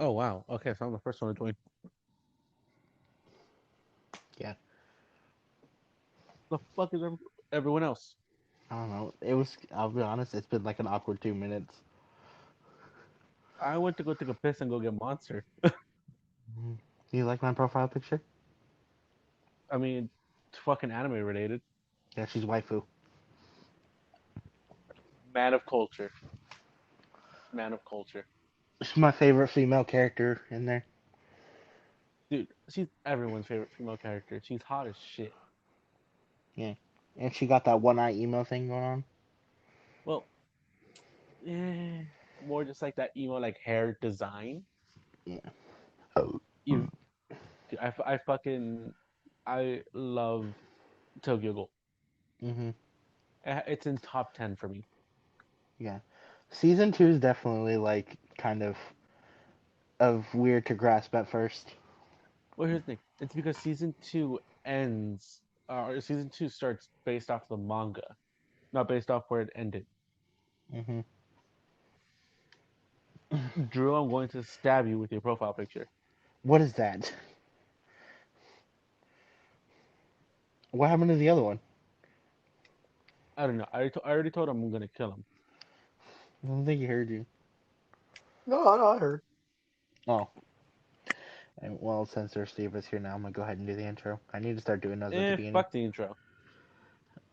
Oh wow. Okay, so I'm the first one to join. Yeah. The fuck is everyone else? I don't know. It was. I'll be honest. It's been like an awkward 2 minutes. I went to go take a piss and go get Monster. Mhm. Do you like my profile picture? I mean, it's fucking anime related. Yeah, she's waifu. Man of culture. Man of culture. She's my favorite female character in there. Dude, she's everyone's favorite female character. She's hot as shit. Yeah, and she got that one eye emo thing going on. Well, eh, more just like that emo like hair design. Yeah. Oh. You, I fucking I love Tokyo Ghoul. Mhm. It's in top 10 for me. Yeah. Season 2 is definitely like kind of weird to grasp at first. Well, here's the thing. It's because season two ends, or season two starts based off the manga, not based off where it ended. Mhm. Drew, I'm going to stab you with your profile picture. What is that? What happened to the other one? I don't know. I already told him I'm going to kill him. I don't think he heard you. No, no, I heard. Oh. And, well, since there's Steve is here now, I'm gonna go ahead and do the intro. I need to start doing those at the beginning. Fuck the intro.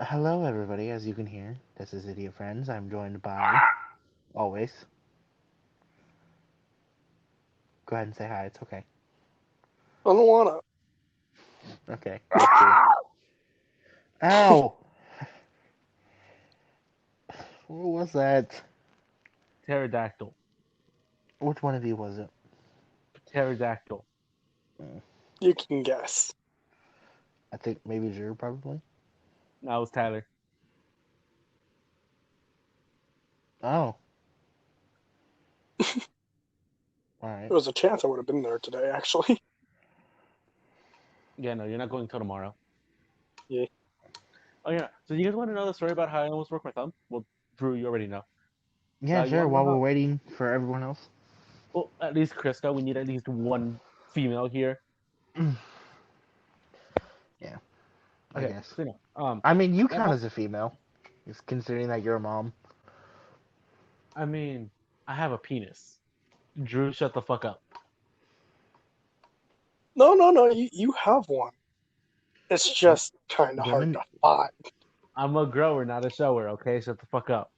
Hello, everybody. As you can hear, this is Idiot Friends. I'm joined by always. Go ahead and say hi. It's okay. I don't wanna. Okay. That's true. Ow! What was that? Pterodactyl. Which one of you was it? Pterodactyl. Mm, You can guess. I think maybe Drew, probably. That was Tyler. Oh. Alright. There was a chance I would have been there today, actually. Yeah, no, you're not going till tomorrow. Yeah. Oh yeah. So you guys want to know the story about how I almost broke my thumb? Well, Drew, you already know. Yeah, You sure. want to know While we're how? waiting for everyone else. Well, at least Krista. We need at least one female here. Yeah, I Okay. guess. So you know, I mean, you at count my as a female, just considering that you're a mom. I mean, I have a penis. Drew, shut the fuck up. No, no, no. You have one. It's just kind of hard Women, to find. I'm a grower, not a shower. Okay, shut the fuck up.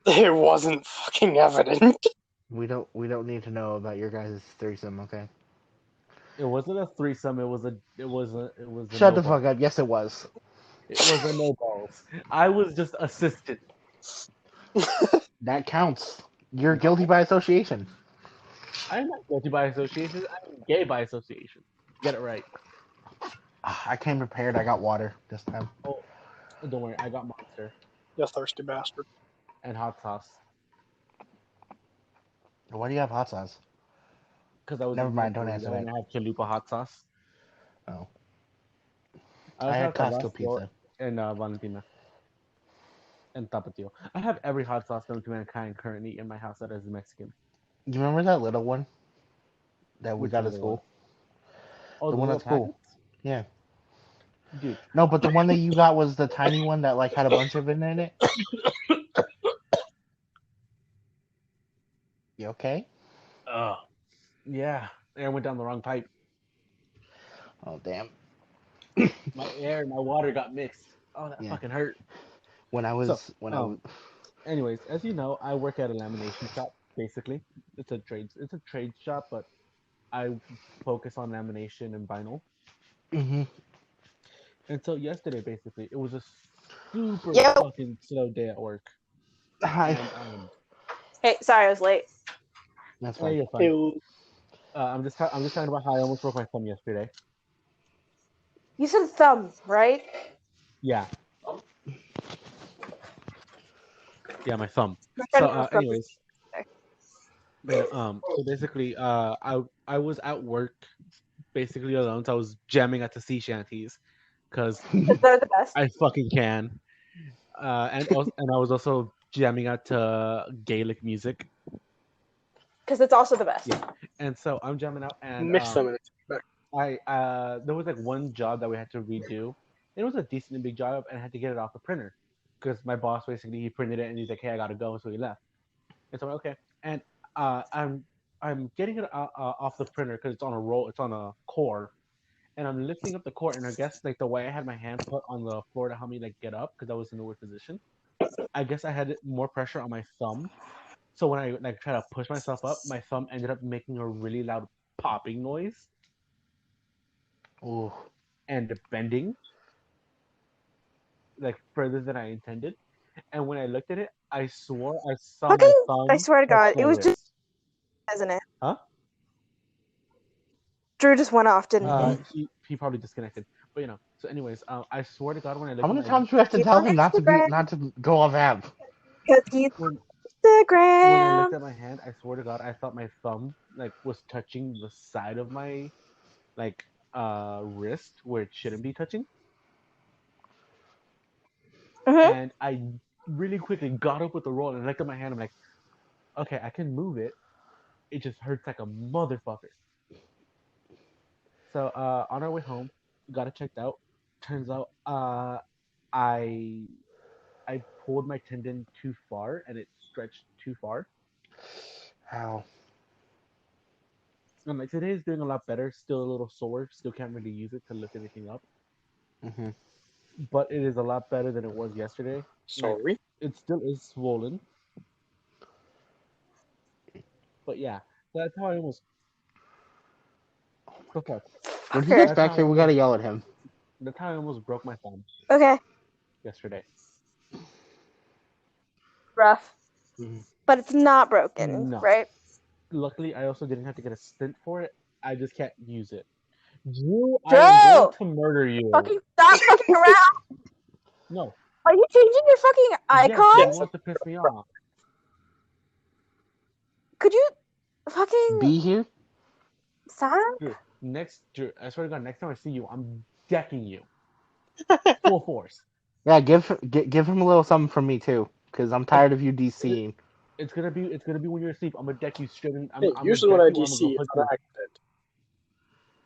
It wasn't fucking evident. we don't need to know about your guys' threesome, okay? It wasn't a threesome. It was a Shut no the fuck balls. up. Yes, it was. It was a no balls. I was just assistant. That counts. You're guilty No, by association. I'm not guilty by association. I'm gay by association. Get it right. I came prepared. I got water this time. Oh, don't worry. I got monster You thirsty bastard. and hot sauce Why do you have hot sauce? because I was Never eating a mind. Don't answer burrito that. and I have chalupa hot sauce. Oh, I I also had have Costco Tabasco pizza. and Valentina and Tapatio. I have every hot sauce known to mankind currently in my house that is Mexican. You remember that little one that we Which got at little one? school? Oh, The the one little at school. packets? Yeah. Dude. No, but the one that you got was the tiny one that like had a bunch of it in it. You okay? Oh. Yeah. Air went down the wrong pipe. Oh damn. My air and my water got mixed. Oh, that Yeah. fucking hurt. When I So, was when I was anyways, as you know, I work at a lamination shop, basically. It's a trade shop, but I focus on lamination and vinyl. hmm And so yesterday, basically, it was a super Yo. fucking slow day at work. Hi. And Hey, sorry I was late. That's hey, fine. you're fine. Ew. I'm just talking about how I almost broke my thumb yesterday. You said thumb, right? Yeah, yeah, my thumb. My So, friend was from anyways, so basically, I was at work basically alone. So I was jamming at the sea shanties because They're the best. I fucking can. And I was also jamming out to Gaelic music. because it's also the best. Yeah. And so I'm jamming out, and Mix them in it. there was like one job that we had to redo. It was a decently big job, and I had to get it off the printer because my boss basically he printed it and he's like, "Hey, I gotta go," so he left. And so I'm like, okay, and I'm getting it off the printer because it's on a roll, it's on a core, and I'm lifting up the core, and I guess like the way I had my hand put on the floor to help me like get up because I was in a weird position. I guess I had more pressure on my thumb, so when I like try to push myself up, my thumb ended up making a really loud popping noise Ooh. and bending like further than I intended. And when I looked at it, I swore I saw my Fucking, thumb I swear to touch God, my it was just, wrist. isn't it? Huh? Drew just went off, didn't He probably disconnected. But so anyways, I swear to God when I How looked at many my times do we have to He's tell on him not to go off app? because he's when when I Instagram. looked at my hand, I swear to God I thought my thumb like was touching the side of my like wrist where it shouldn't be touching. Mm-hmm. And I really quickly got up with the roll and I looked at my hand. I'm like, okay, I can move it. It just hurts like a motherfucker. So on our way home, we got it checked out. Turns out I I pulled my tendon too far and it stretched too far. Ow. And like today is doing a lot better. Still a little sore. Still can't really use it to lift anything up. Mm-hmm. But it is a lot better than it was yesterday. Like Sorry. it still is swollen. But yeah, that's how I almost. So fuck. When he Okay. gets back here, we gotta yell at him. That's how I almost broke my thumb Okay. yesterday. Rough. Mhm. But it's not broken, No. right? Luckily, I also didn't have to get a stint for it. I just can't use it. Drew, I Drew! am going to murder you. Fucking stop fucking around. No. Are you changing your fucking Yes, icon? he wants to piss me off. Could you fucking Be here? stop? Drew, I swear to God, next time I see you, I'm decking you. Full force. Yeah, give him a little something from me too, because I'm tired of you DCing. It's gonna be when you're asleep. I'm gonna deck you straight in. I'm Hey, gonna usually deck when I you. I'm gonna go DC, it's hook on you. accident.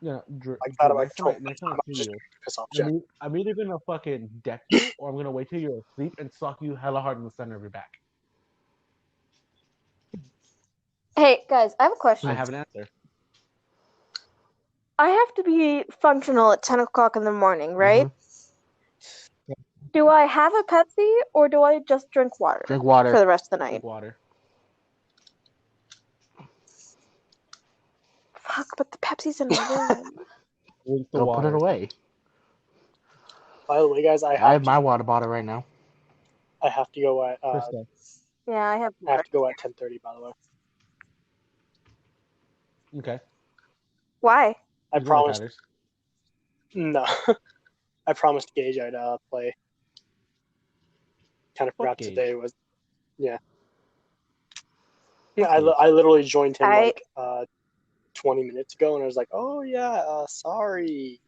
Yeah, Drew, Like that, I'm like, next time I I'm see just you, piss off Jen. I'm either gonna fucking deck you or I'm gonna wait till you're asleep and sock you hella hard in the center of your back. Hey guys, I have a question. I have an answer. I have to be functional at 10 o'clock in the morning, right? Mhm. Do I have a Pepsi or do I just drink water Drink water. for the rest of the Drink night? water. Fuck, but the Pepsi's in my room. Drink the Go water. put it away. By the way, guys, I have my water bottle right now. I have to go at Krista. Yeah, I have. I have to go at 10:30. By the way, Okay. Why? I You know what promised. matters. No, I promised Gage I'd play. Kind of forgot Gage. today was. Yeah. Yeah, I literally joined him like 20 minutes ago, and I was like, "Oh yeah, sorry,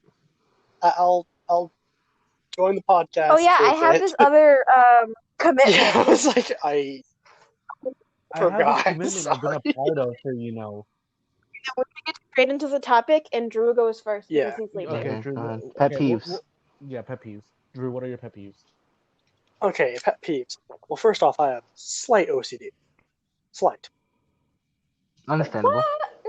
I'll join the podcast." Oh yeah, I for a have bit." this other commitment. Yeah, I was like, I I have this forgot. commitment I've been a Sorry. part of for We're gonna get straight into the topic, and Drew goes first Yeah. because he's sleeping. Okay, Okay, Drew. go ahead. Pet peeves. Yeah, pet peeves. Drew, what are your pet peeves? Okay, pet peeves. Well, first off, I have slight OCD. Slight. Understandable.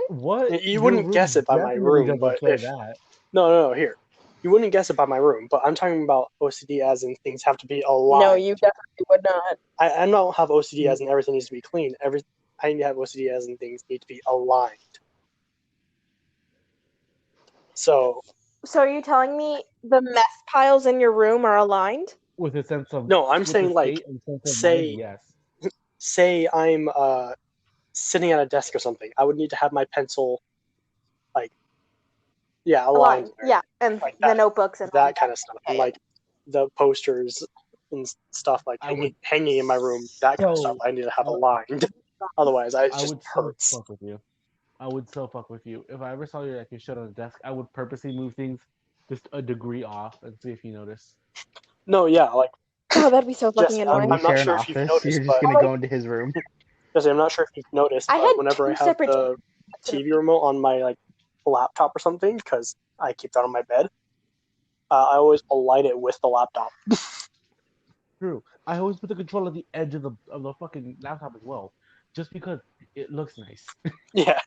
What? You Your wouldn't room guess it by my definitely room, doesn't but play if that. no, here. You wouldn't guess it by my room, but I'm talking about OCD as in things have to be aligned. No, you definitely would not. I don't have OCD as in everything needs to be clean. I have OCD as in things need to be aligned. So are you telling me the mess piles in your room are aligned? With a sense of no, I'm with saying a like state and sense of say mind, yes. say I'm sitting at a desk or something. I would need to have my pencil aligned. Yeah, and Like the that. notebooks and all That kind of stuff, and like the posters and stuff like hanging in my room. That kind of stuff I need to have aligned. Otherwise, it just would hurts. so fuck with you. I would so fuck with you. If I ever saw you like your shit on the desk, I would purposely move things just a degree off and see if you notice. No, yeah, like Oh, that'd be so fucking Jesse, annoying. I'm not share sure an if you've office. noticed, You're just but gonna go into his room. Because I'm not sure if you've noticed, I but had whenever I two have separate the TV remote on my like laptop or something, because I keep that on my bed, I always align it with the laptop. True. I always put the control at the edge of the fucking laptop as well, just because it looks nice. Yeah.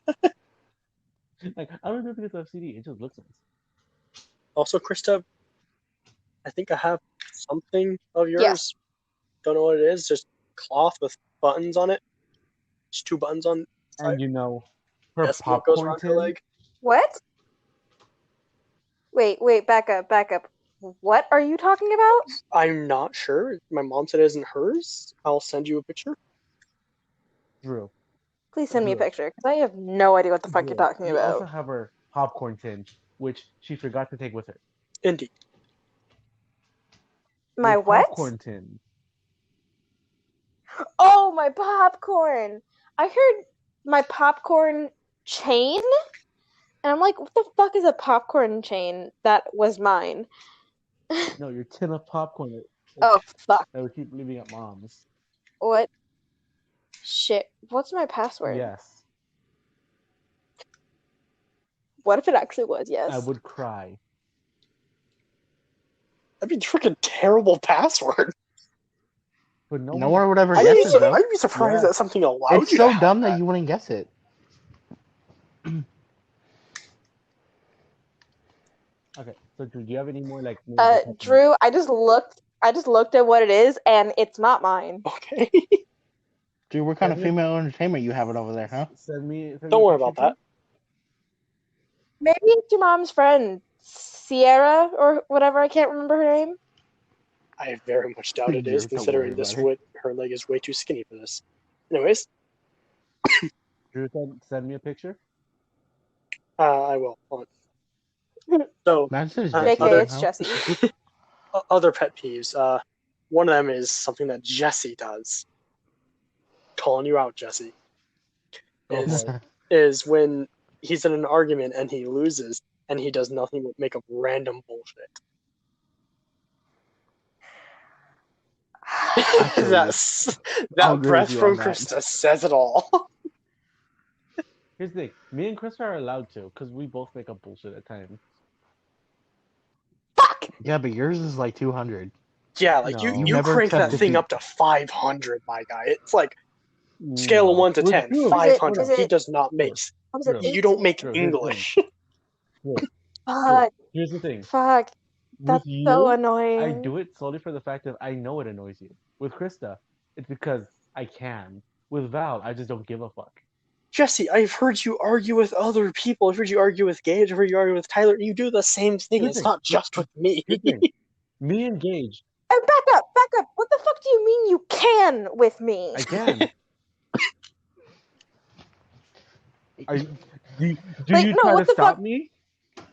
Like I don't know if it's FCD, it just looks nice. Also, Krista, I think I have something of yours. Yes. Don't know what it is. Just cloth with buttons on it. Just 2 buttons on. And her Yes, what goes popcorn around your tin. leg? What? Wait, back up. What are you talking about? I'm not sure. My mom said it isn't hers. I'll send you a picture. Drew. Please send me a picture, because I have no idea what the fuck you're talking You about. also have her popcorn tin, which she forgot to take with her. Indeed. My Your what? popcorn tin. Oh, my popcorn! I heard my popcorn chain, and I'm like, what the fuck is a popcorn chain? That was mine. No, your tin of popcorn. Oh, fuck. That would keep leaving at mom's. What? Shit. What's my password? Yes. What if it actually was yes? I would cry. That'd be a freaking terrible password. But No one would ever guess it, though. I'd be surprised that something allowed It's you so to have dumb that you wouldn't guess it. Okay, so do you have any more like? Drew, I just looked at what it is, and it's not mine. Okay. Dude, what kind of female entertainment you have it over there, huh? Send me Don't worry about that. Maybe it's your mom's friend, Sierra or whatever. I can't remember her name. I very much doubt it is, Don't worry considering her leg is way too skinny for this. Anyways, Drew, send me a picture. I will. Hold on. So, it's Jesse. Other pet peeves. One of them is something that Jesse does. Calling you out, Jesse. Is when he's in an argument and he loses and he does nothing but make up random bullshit. That breath from Krista says it all. Here's the thing. Me and Krista are allowed to, because we both make up bullshit at times. Fuck! Yeah, but yours is like 200. Yeah, like you crank that thing up to 500, my guy. It's like scale of 1 to 10, 500. He does not make. You don't make English. Fuck. Here's the thing. Fuck. That's so annoying. I do it solely for the fact that I know it annoys you. With Krista, it's because I can. With Val, I just don't give a fuck. Jesse, I've heard you argue with other people. I've heard you argue with Gage. I've heard you argue with Tyler. You do the same thing. It's not just with me. Me and Gage. And back up. What the fuck do you mean you can with me? I can. Do you try to stop me?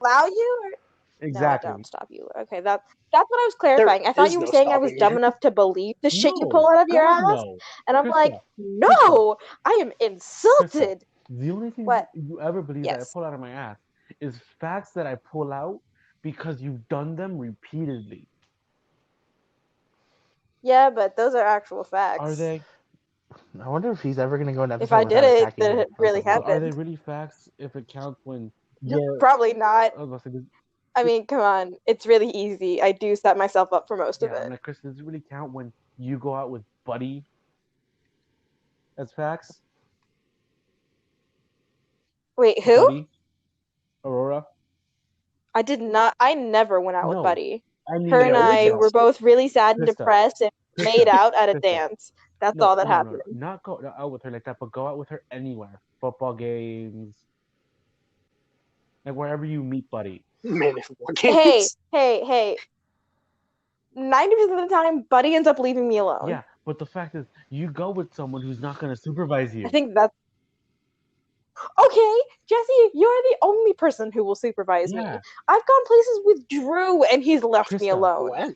Allow you? Or... Exactly. No, I don't stop you. Okay, that's what I was clarifying. I thought you were saying I was dumb enough to believe the shit you pull out of your ass. And I'm like, no, I am insulted. The only thing you ever believe that I pull out of my ass is facts that I pull out because you've done them repeatedly. Yeah, but those are actual facts. Are they? I wonder if he's ever going to go an episode. If I did it, then it really happened. Are they really facts if it counts when you're... Probably not. I mean, come on. It's really easy. I do set myself up for most of it. I'm like, Chris, does it really count when you go out with Buddy as facts? Wait, who? Buddy? Aurora? I did not. I never went out with Buddy. I mean, her and I were both really sad and depressed and made out at a dance. That's all that happened. Not go out with her like that, but go out with her anywhere. Football games. Like wherever you meet Buddy. Hey. 90% of the time, Buddy ends up leaving me alone. Yeah, but the fact is, you go with someone who's not going to supervise you. I think that's... Okay, Jesse, you're the only person who will supervise me. I've gone places with Drew, and he's left me alone.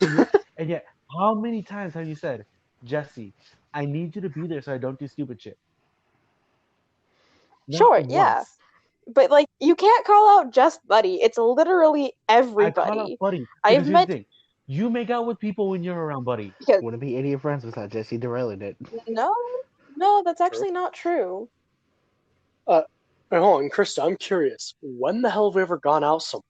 And yet, how many times have you said, Jesse, I need you to be there so I don't do stupid shit? Sure, yeah. But, like, you can't call out just Buddy. It's literally everybody. I call out Buddy. I've met... You make out with people when you're around Buddy. Wouldn't be idiot friends without Jesse derailing it. No, No, that's actually not true. Hold on, Krista, I'm curious. When the hell have we ever gone out somewhere?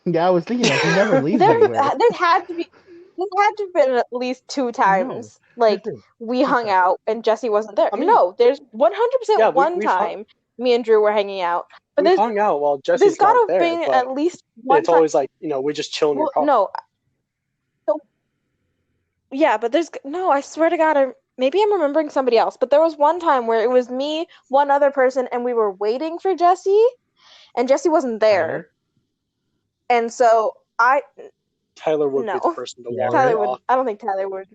Yeah, I was thinking that he never leaves anywhere. There had to have been at least 2 times. Like we hung out and Jesse wasn't there. I mean, no, there's 100% one we've time me and Drew were hanging out. But we've hung out while there's Jesse's gotta not have there. been But at least one it's time. always like, we just chill in your car. No. So, yeah, but I swear to God, maybe I'm remembering somebody else. But there was one time where it was me, one other person, and we were waiting for Jesse, and Jesse wasn't there. Tyler? And so Tyler would be the person to walk Tyler it would. off. I don't think Tyler would.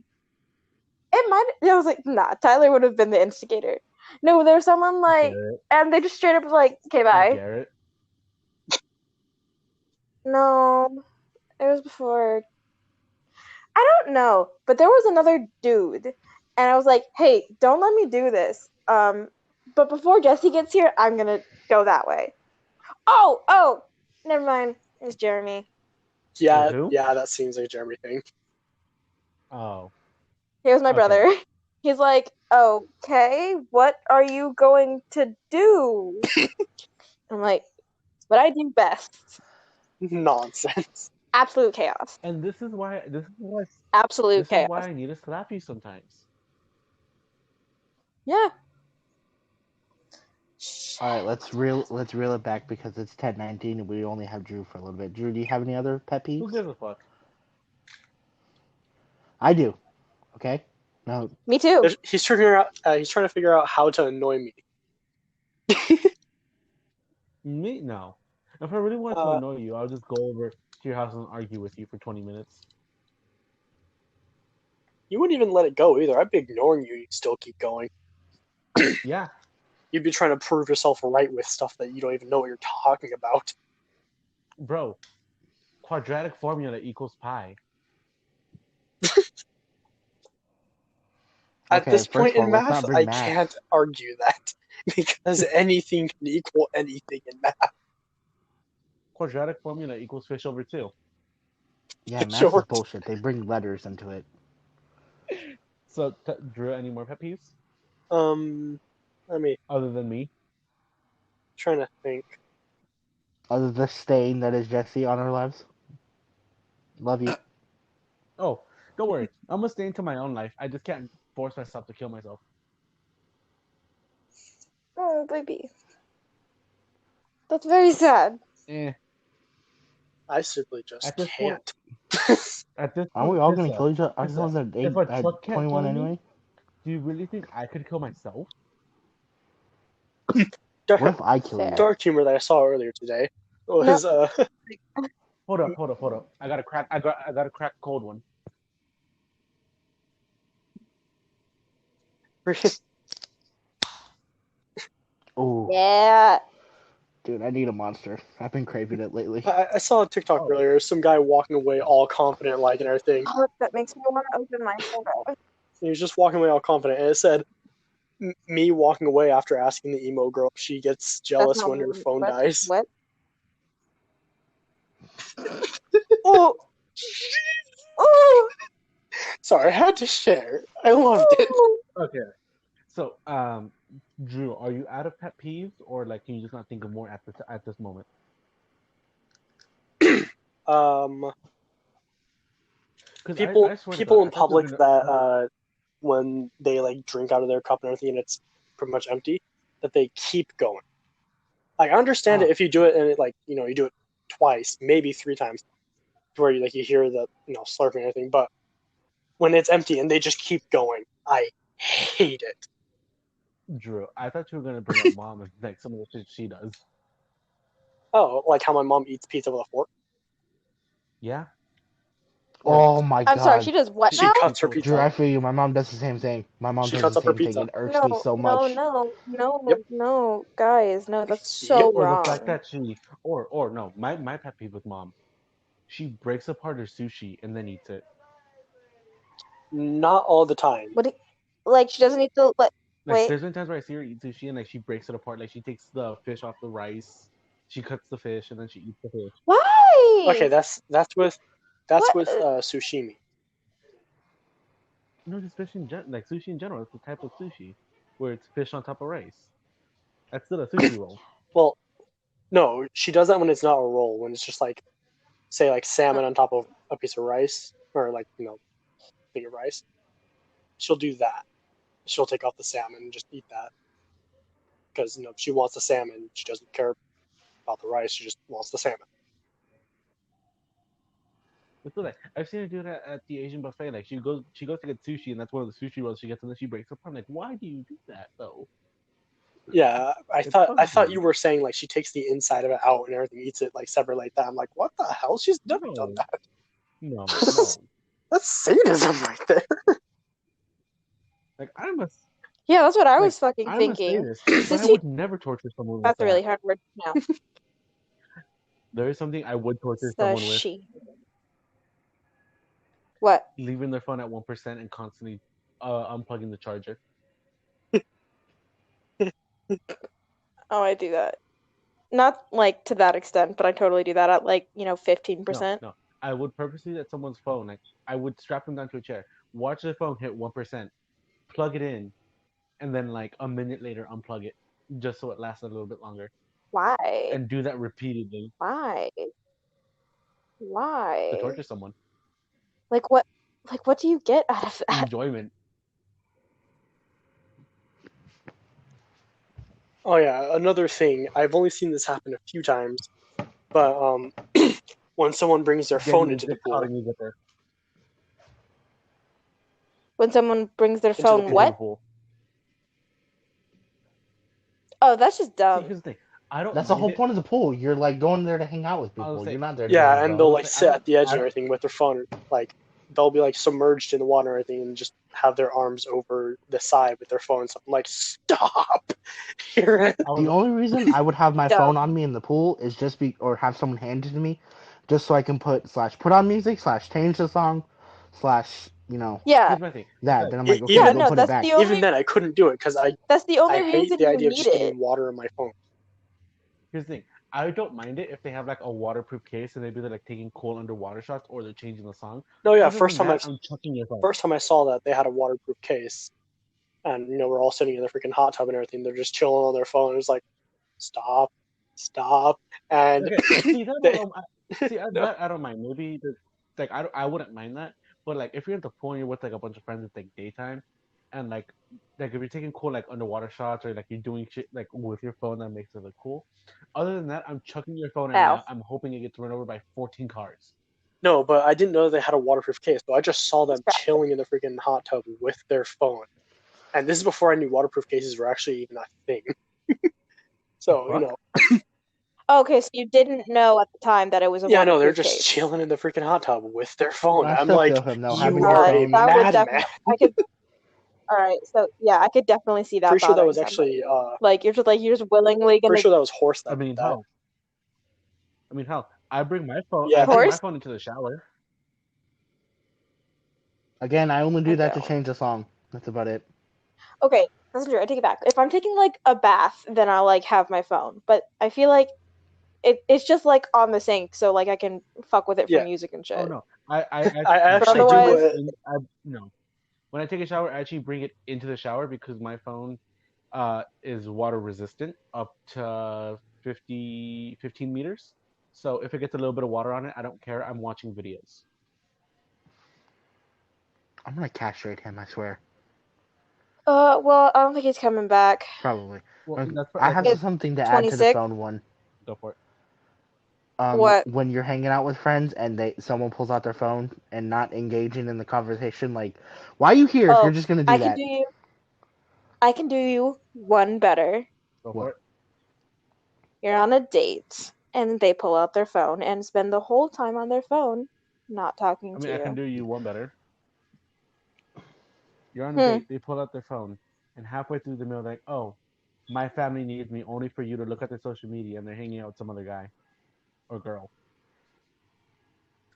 It might. I was like, nah. Tyler would have been the instigator. No, there's someone like, and they just straight up was like, "Okay, bye." Garrett? No, it was before. I don't know, but there was another dude, and I was like, "Hey, don't let me do this." But before Jesse gets here, I'm gonna go that way. Oh, never mind. It's Jeremy. Yeah, that seems like a Jeremy thing. Oh. Here's my brother. He's like, "Okay, what are you going to do?" I'm like, "What I do best." Nonsense. Absolute chaos. And this is why absolute chaos. This is why I need to slap you sometimes. Yeah. All right, let's reel it back because it's 10:19 and we only have Drew for a little bit. Drew, do you have any other pet peeves? Who gives a fuck? I do. Okay. No. Me too. He's trying to figure out how to annoy me. Me? No. If I really wanted to annoy you, I'll just go over to your house and argue with you for 20 minutes. You wouldn't even let it go either. I'd be ignoring you. You'd still keep going. Yeah. You'd be trying to prove yourself right with stuff that you don't even know what you're talking about. Bro, quadratic formula equals pi. At this point in math, I can't argue that. Because anything can equal anything in math. Quadratic formula equals fish over 2. Yeah, math is bullshit. They bring letters into it. So, Drew, any more pet peeves? Other than me? Trying to think. Other than the stain that is Jesse on our lives. Love you. Oh, don't worry. I'm gonna stay into my own life. I just can't force myself to kill myself. Oh, baby. That's very sad. I simply just can't. At this point, aren't we all going to kill each other? Ourselves at 21 anyway? Do you really think I could kill myself? What if I kill you? Dark humor that I saw earlier today was Hold up. I got a crack cold one. Oh. Yeah. Dude, I need a monster. I've been craving it lately. I saw a TikTok earlier. Some guy walking away all confident, like, and everything. Oh, that makes me want to open my photo. He was just walking away all confident, and it said, me walking away after asking the emo girl if she gets jealous when her phone dies. What? Oh! Oh! Sorry, I had to share. I loved it. Okay. So, Drew, are you out of pet peeves, or like can you just not think of more at this moment? People in public that when they like drink out of their cup and everything and it's pretty much empty, that they keep going. Like, I understand it if you do it and it you do it twice, maybe 3 times, where you hear the slurping and everything, but when it's empty and they just keep going, I hate it. Drew, I thought you were gonna bring up mom and like some of the shit she does. Oh, like how my mom eats pizza with a fork? Yeah. Oh my god. I'm sorry, she does what now? She cuts her pizza. Drew, I feel you. My mom does the same thing. My mom does the same thing. It irks me so much. No, guys, no, that's so wrong. Or the fact that my pet peeve with mom, she breaks apart her sushi and then eats it. Not all the time. Like she doesn't eat the wait. There's been times where I see her eat sushi and she breaks it apart. Like she takes the fish off the rice, she cuts the fish, and then she eats the fish. Why? Okay, that's with sushimi. No, just fish like sushi in general. It's a type of sushi where it's fish on top of rice. That's still a sushi roll. Well, no, she does that when it's not a roll. When it's just like, say, like salmon on top of a piece of rice, or like thing of rice. She'll do that. She'll take off the salmon and just eat that because she wants the salmon. She doesn't care about the rice. She just wants the salmon. It's still like I've seen her do that at the Asian buffet. Like she goes to get sushi, and that's one of the sushi rolls she gets, and then she breaks her palm. Like, why do you do that though? Yeah, I It's thought I thought ugly. you were saying like she takes the inside of it out and everything, eats it like separate like that. I'm like, what the hell? She's never done No, that. no. That's sadism right there. Like I must, Yeah, that's what I like was fucking I must say thinking. this, but I Sissy, would never torture someone with that's a really that. hard word to pronounce. There is something I would torture someone with: Sashi. What? leaving their phone at 1% and constantly unplugging the charger. Oh, I do that. Not like to that extent, but I totally do that at like 15%. No. I would purposely let someone's phone, like I would strap them down to a chair, watch their phone hit 1%, plug it in, and then like a minute later unplug it, just so it lasts a little bit longer, Why? and do that repeatedly Why? to Why? torture someone. Like what? Like what do you get out of that? Enjoyment. Oh yeah, another thing. I've only seen this happen a few times, but when someone brings their Getting phone your into the dick pool, caught in your zipper When someone brings their into the phone, into the what? pool. Oh, that's just See, dumb. here's the thing. I don't That's the mind whole it. point of the pool. You're like going there to hang out with I'll people. say, You're not there to get on yeah, your and they'll phone. like sit at the edge I and don't. everything with their phone. Like they'll be like submerged in the water and everything, and just have their arms over the side with their phone. So I'm like, stop! Here, I The was. only reason I would have my Dumb. phone on me in the pool is or have someone hand it to me, just so I can put on music / change the song / Yeah. Here's my thing. that. Then I'm like, okay, Yeah, even go no, put it that's back. the even only then I couldn't do it because I hate reason the you idea of need just it. getting water on my phone. Here's the thing. I don't mind it if they have like a waterproof case and maybe they're like taking cool underwater shots or they're changing the song. No, yeah, Other than that, I'm chucking your phone. first time I saw that they had a waterproof case, and we're all sitting in the freaking hot tub and everything. They're just chilling on their phone. It's like, stop, and Okay, see that they, no, that I don't mind. Maybe like I wouldn't mind that. But like if you're at the pool and you're with like a bunch of friends, it's like daytime, and like if you're taking cool like underwater shots or like you're doing shit like with your phone that makes it look cool. Other than that, I'm chucking your phone and Ow. I'm hoping it gets run over by 14 cars. no, but I didn't know they had a waterproof case. But I just saw them chilling in the freaking hot tub with their phone, and this is before I knew waterproof cases were actually even a thing. The So fuck? Okay, so you didn't know at the time that it was a yeah, no, they're waterproof just case. chilling in the freaking hot tub with their phone. I I'm still like, feel him though. Having you your are a phone. That would madman. definitely. I could. All right, so yeah, I could definitely see that Pretty sure that bothering was somebody. actually Like you're just willingly pretty gonna. sure that was Horse I that did mean, that. hell. I mean, hell. I bring my phone. Yeah, I bring my Horse? phone into the shower. Again, I only I do that to don't. change the song. That's about it. Okay, that's true. I take it back. If I'm taking like a bath, then I'll like have my phone. But I feel like it's just like on the sink, so like I can fuck with it for yeah. music and Oh shit. no, I But actually bring do it otherwise, it. in. No, when I take a shower, I actually bring it into the shower because my phone is water resistant up to 15 meters. So if it gets a little bit of water on it, I don't care. I'm watching videos. I'm gonna castrate him. I swear. well, I don't think he's coming back. Probably. Well, that's I like have It's something to add to the 26. phone one. go for it. What? When you're hanging out with friends and someone pulls out their phone and not engaging in the conversation, like, why are you here if Oh, you're just gonna do I can that? do you. I can do you one better. Go for What? it. You're on a date, and they pull out their phone and spend the whole time on their phone, not talking I to mean, I can you. do you one better. You're on a Hmm. date. They pull out their phone, and halfway through the meal, they're like, "Oh, my family needs me," only for you to look at their social media and they're hanging out with some other guy or girl.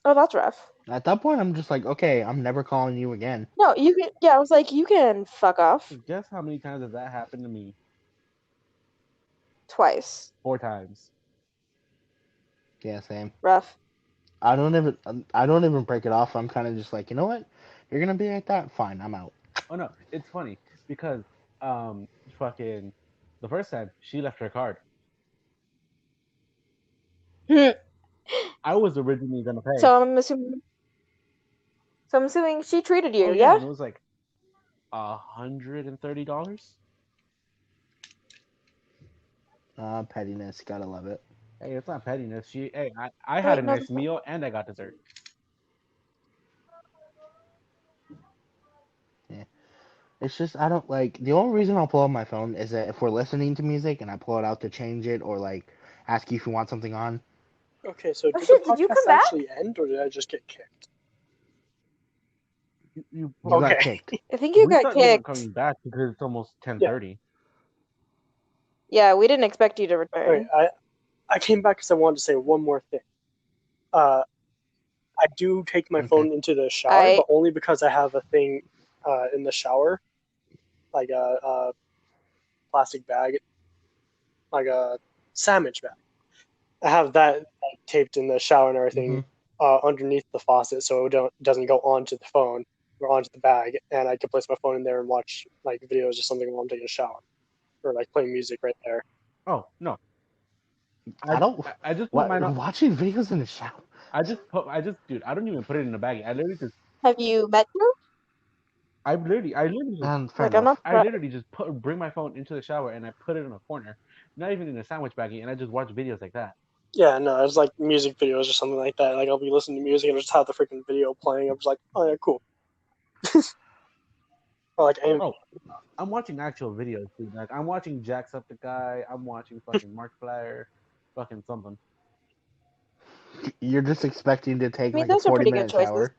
Oh, that's rough. At that point, I'm just like, okay, I'm never calling you again. No, you can. Yeah, I was like, you can fuck off Guess how many times has that happened to me? twice. 4 times. Yeah, same. Rough. I don't even break it off. I'm kind of just like, you know what? You're gonna be like that? Fine, I'm out. Oh no, it's funny because fucking the first time she left her card. I was originally gonna pay. So I'm assuming. So I'm assuming she treated you, Oh yeah, yeah? and it was like $130. Pettiness, gotta love it. Hey, it's not pettiness. I had Wait, a no. nice meal and I got dessert. Yeah. It's just I don't like the only reason I'll pull up my phone is that if we're listening to music and I pull it out to change it or like ask you if you want something on. Okay, so Oh did the shit! Did you come podcast back? actually end, or did I just get kicked? You You Okay. got kicked. I think you we got thought you weren't kicked. coming back because it's almost 10:30. Yeah, we didn't expect you to Okay, return. I came back because I wanted to say one more thing. I do take my Okay. phone into the shower, but only because I have a thing in the shower, like a plastic bag, like a sandwich bag. I have that like, taped in the shower and everything underneath the faucet, so it doesn't go onto the phone or onto the bag, and I can place my phone in there and watch like videos or something while I'm taking a shower, or like playing music right there. Oh no, I don't. I just put What mine on. watching videos in the shower? Dude, I don't even put it in a baggie. Have you met her? I literally just Fair Like, I'm not enough. I surprised. literally just bring my phone into the shower and I put it in a corner, not even in a sandwich baggie, and I just watch videos like that. Yeah, no, it's like music videos or something like that. Like I'll be listening to music and just have the freaking video playing. I'm just like, oh yeah, cool. Or like, Oh, I'm watching actual videos, dude. Like I'm watching Jacksepticeye. I'm watching fucking Markiplier, fucking something. You're just expecting to take I mean, like a those are pretty good 40-minute choices. shower.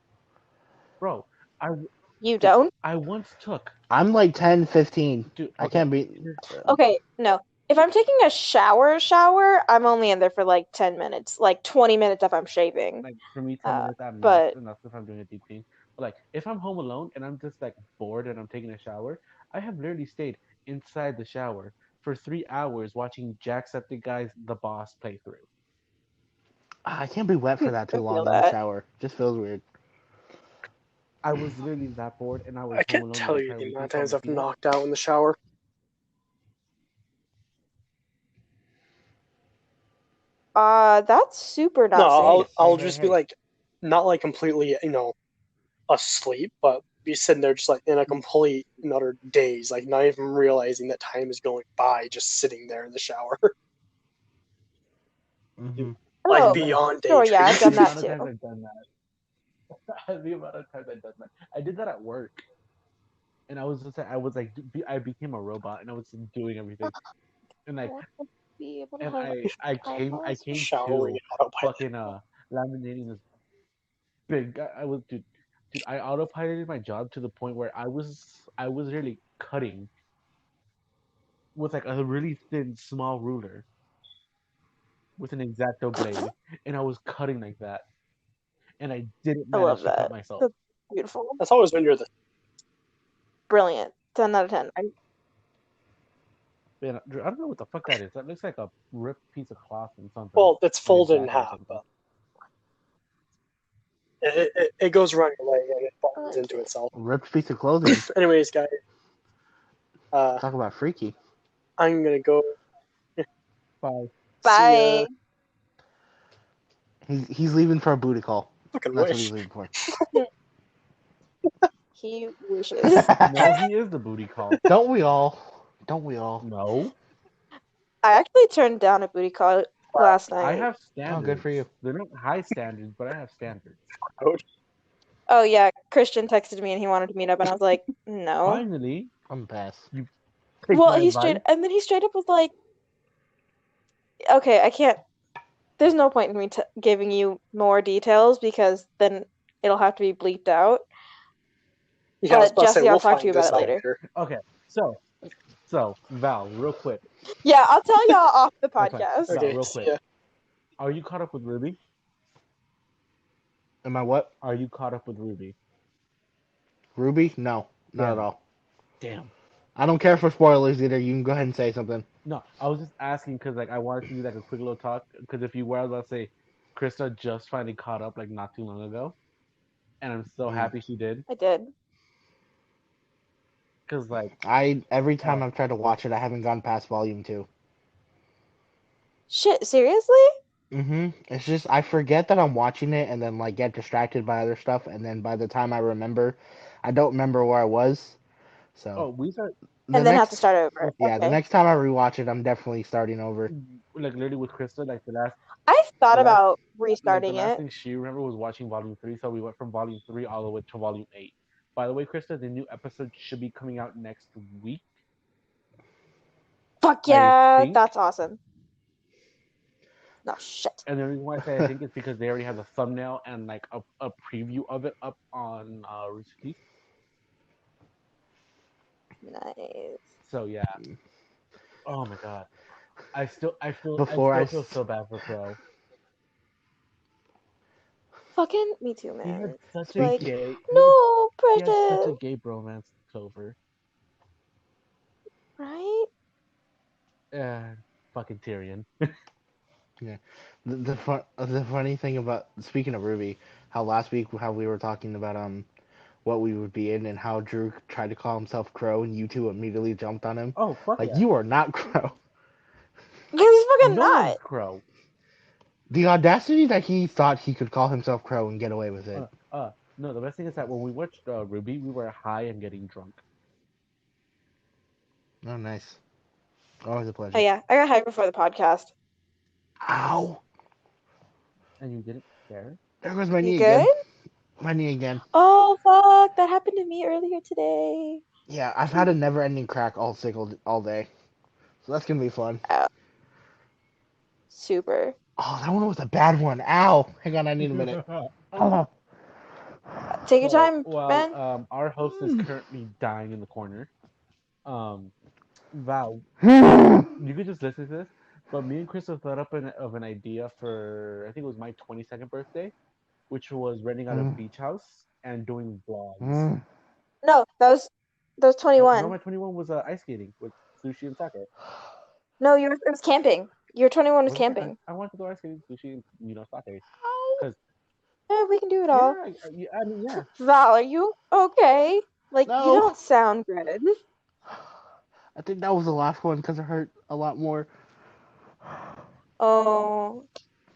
Bro, I You don't? I once took. I'm like 10, 15. Dude, I okay. can't be. Okay, no. If I'm taking a shower, I'm only in there for like 10 minutes, like 20 minutes if I'm shaving. Like for me, 10 minutes at max But enough if I'm doing a deep clean. But like if I'm home alone and I'm just like bored and I'm taking a shower, I have literally stayed inside the shower for 3 hours watching Jacksepticeye's The Boss playthrough. I can't be wet for that I too feel long in the that. shower. Just feels weird. I was literally that bored and I was I home can't alone the tell you entire the amount weekend, of so I'm times like, I've you know what? knocked out in the shower. That's super No, not safe. I'll just be Hey. like, not like completely, asleep, but be sitting there just like in a complete and utter daze, like not even realizing that time is going by, just sitting there in the shower, Mm-hmm. like Oh, beyond sure, yeah, I've done The that amount of too. times I've done that. The amount of times I've done that. I did that at work, and I became a robot, and I was just doing everything, and like, Be able to and have I eyeballs. came showering to in autopilot. fucking laminating this big. I was dude. I autopiloted my job to the point where I was really cutting with like a really thin, small ruler with an X-Acto blade, and I was cutting like that, and I didn't I love manage to cut that. myself. That's beautiful. That's always when you're the Brilliant. 10 out of 10. Man, I don't know what the fuck that is. That looks like a ripped piece of cloth and something. well, it's Like a folded in jacket or half, something. but it goes around your leg and it I falls like into it. itself. Ripped piece of clothing. Anyways, guys, Talk about freaky. I'm gonna go. Bye. See ya. Bye. He's leaving for a booty call. Fucking That's what he's wish. leaving for. He wishes. No, he is the booty call. Don't we all? Don't we all? No, I actually turned down a booty call last I night. have Oh, standards. good for you. They're not high standards, but I have standards. Oh yeah, Christian texted me and he wanted to meet up, and I was like, no. Finally, I'm pass. take Well, my he advice. straight up was like, okay, I can't. There's no point in me giving you more details because then it'll have to be bleeped out. Yeah, I was But about to say Jesse, I'll we'll talk to you find this about it out later. Okay, so Val, real quick. Yeah, I'll tell y'all off the Okay. podcast. No, Okay, real see quick. ya. Are you caught up with Ruby? Am I what? Are you caught up with Ruby? Ruby? No, not Damn. at all. Damn. I don't care for spoilers either. You can go ahead and say something. No, I was just asking because like I wanted to do like a quick little talk. Because if you were, I was about to say, Krista just finally caught up like not too long ago. and I'm so happy she did. I did. Cause like, Every time oh, I've tried to watch it, I haven't gone past volume 2. Shit, seriously? It's just I forget that I'm watching it and then like get distracted by other stuff, and then by the time I remember, I don't remember where I was. So oh, we start the And then have to next, start over. yeah, the Okay. next time I rewatch it, I'm definitely starting over. like literally with Krista. Like I thought the last, about the restarting last it. thing she remember was watching Volume 3. So we went from Volume 3 all the way to Volume 8. By the way, Krista, the new episode should be coming out next week. Fuck I yeah, think. that's awesome. No shit. And the reason why I say I think is because they already have a thumbnail and like a preview of it up on Rooster Teeth. Nice. So yeah. Oh my god. I still Before I feel so bad for Crow. Fucking me too, He man. had such It's a like, gay no, he had such a Precious. gay bromance with Clover. Right? Fucking Tyrion. yeah, the funny thing about speaking of Ruby, how last week how we were talking about what we would be in and how Drew tried to call himself Crow and you two immediately jumped on him. Oh fuck Like yeah. you are not Crow. He's fucking No not. one's Crow. The audacity that he thought he could call himself Crow and get away with it. No, the best thing is that when we watched Ruby, we were high and getting drunk. Oh, nice. Always a Oh pleasure. yeah, I got hyped before the podcast. Ow! And you didn't care? There goes my You knee good? again. My knee again. Oh fuck, that happened to me earlier today. Yeah, I've had a never-ending crack all day, so that's gonna be fun. Super. Oh, that one was a bad one. Ow! Hang on, I need a minute. Oh. Take your time, man. Our host is currently dying in the corner. Val, you could just listen to this. But me and Crystal thought up an idea for I think it was my 22nd birthday, which was renting out a beach house and doing vlogs. No, that was No, 21. my 21 was ice skating with sushi and sake. No, it was camping. Your 21 was Was it? camping. I wanted to go ice skating, sushi, and sake. Cause Yeah, we can do it all. I mean yeah. Val, are you okay? Like, No. you don't sound good. I think that was the last one because it hurt a lot more. Oh,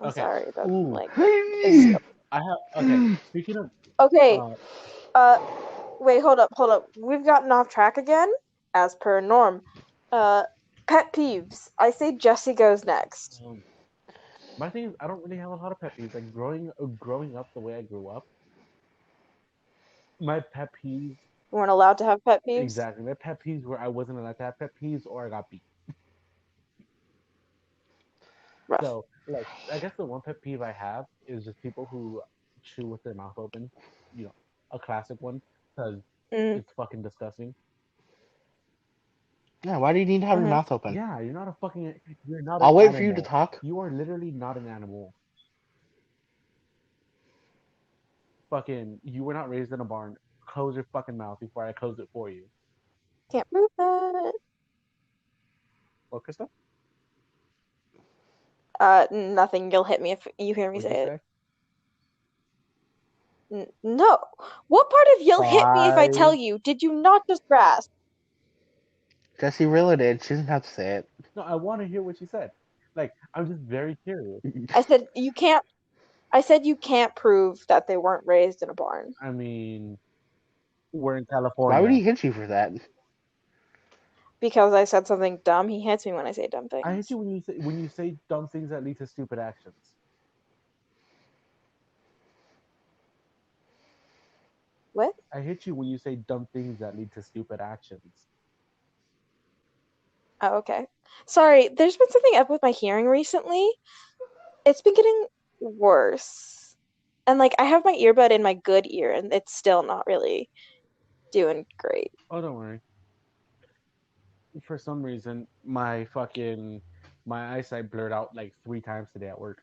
I'm Okay. sorry. That Ooh. like. I I have okay. Speaking of Okay. Wait, hold up. We've gotten off track again, as per norm. Pet peeves. I say Jesse goes next. my thing is I don't really have a lot of pet peeves. Like growing up the way I grew up, my pet peeves You weren't allowed to have pet peeves. exactly. My pet peeves where I wasn't allowed to have pet peeves or I got beat. Rough. So like I guess the one pet peeve I have is just people who chew with their mouth open. You know, a classic one because it's fucking disgusting. Yeah, why do you need to have your mouth open? Yeah, you're not I'll an wait animal. for you to talk. You are literally not an animal. Fucking, you were not raised in a barn. Close your fucking mouth before I close it for you. Can't prove that. What, Krista? Nothing. You'll hit me if you hear me What'd say you it. say? No. What part of you'll hit me if I tell you? Did you not just grasp? Jesse really did. She doesn't have to say it. No, I want to hear what she said. Like, I'm just very curious. I said you can't. I said you can't prove that they weren't raised in a barn. I mean, we're in California. Why would he hit you for that? Because I said something dumb. He hits me when I say dumb things. I hate you when you say dumb things that lead to stupid actions. What? I hate you when you say dumb things that lead to stupid actions. Oh, okay. Sorry, there's been something up with my hearing recently. It's been getting worse. And like I have my earbud in my good ear and it's still not really doing great. Oh, don't worry. For some reason, my eyesight blurred out like 3 times today at work.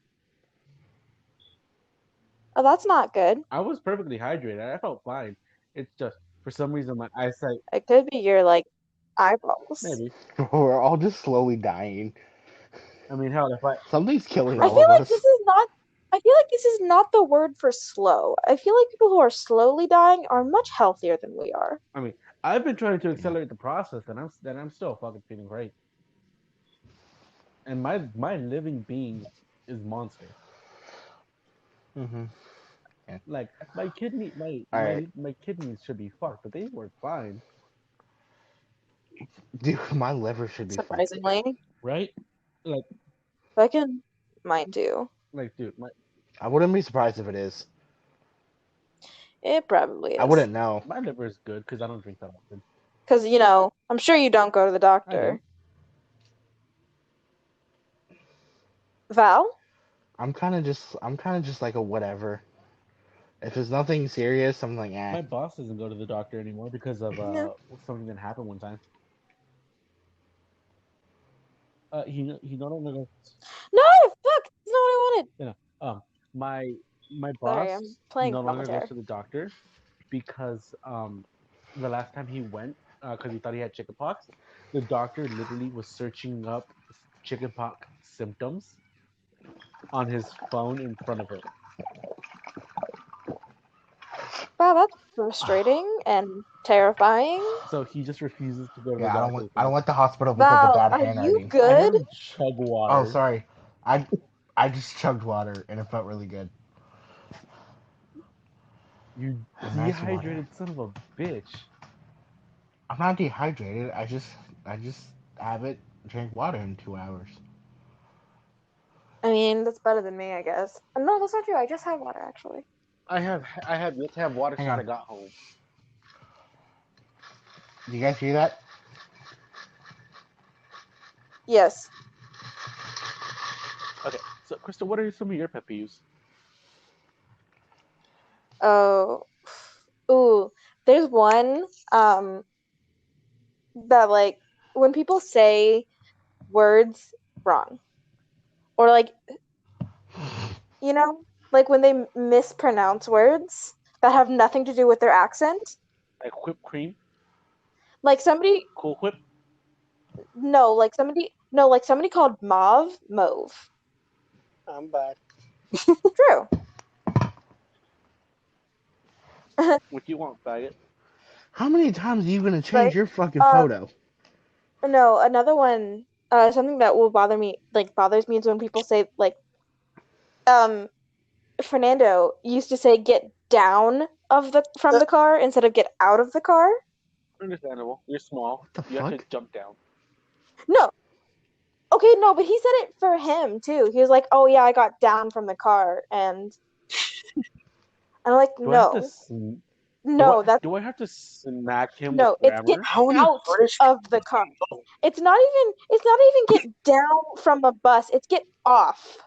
Oh, that's not good. I was perfectly hydrated. I felt fine. It's just for some reason my eyesight. It could be your like eyeballs. Maybe. We're all just slowly dying. I mean, hell, if I Something's killing I all feel of like us. this is not I feel like this is not the word for slow. I feel like people who are slowly dying are much healthier than we are. I mean, I've been trying to accelerate the process, and I'm still fucking feeling great. And my living being is monster. Mm-hmm. Like my kidney, All right, my kidneys should be fucked, but they work fine, dude, my liver should be fucked. Surprisingly, right? Like fucking mine too. dude, I wouldn't be surprised if it is. It probably I is. wouldn't know. my liver is good because I don't drink that often. Because, I'm sure you don't go to the I doctor. do. Val? I'm kind of just like a whatever. If it's nothing serious, I'm like, My boss doesn't go to the doctor anymore because of No. something that happened one time. He no longer goes. No, fuck! That's not what I wanted. You know, my Sorry, boss I'm playing no longer commentary. goes to the doctor because the last time he went because he thought he had chickenpox, the doctor literally was searching up chickenpox symptoms on his phone in front of him. Wow, that's frustrating and terrifying. So he just refuses to go to the yeah, doctor. I don't want the hospital because of Val, bad are you handwriting. I heard good? him chug water. Oh, sorry. I just chugged water and it felt really good. You Nice water. dehydrated son of a bitch. I'm not dehydrated. I just haven't drank water in 2 hours. I mean, that's better than me, I guess. No, that's not true. I just had water, actually. I have yet to have water Hang since on. I got home. Do you guys hear that? Yes. Okay, so Krista, what are some of your pet peeves? Oh. Ooh. There's one, that, like, when people say words wrong, or, like, like when they mispronounce words that have nothing to do with their accent. Like whipped cream, Like somebody, Cool Whip. like somebody called mauve. I'm back. True. What do you want, faggot? How many times are you gonna change Right. your fucking Um, photo? No, another one, something that will bothers me is when people say, like, Fernando used to say get down from the car instead of get out of the car. Understandable. You're small. What the You have to fuck? jump down. No. Okay, no, but he said it for him too. He was like, "Oh yeah, I got down from the car," and I'm like, Do I have to? "No, Do no, that's do I have to smack him with no. It's get grammar? How many out British of the car. It's not even get down from a bus. It's get off.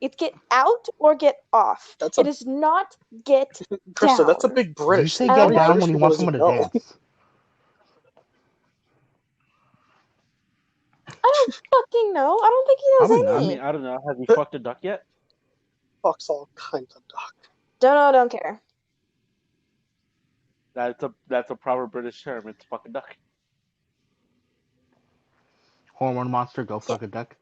It's get out or get off. That's It is not get Krista, down. that's a big You British say thing. And How I'm get many like, down British when you people want does he someone to know? dance. I don't fucking know. I don't think he knows Probably not. I any. mean, I don't know. Have you fucked a duck yet? Fucks all kinds of duck. Don't know, don't care. That's a proper British term. It's fuck a duck. Hormone monster, go fuck a duck.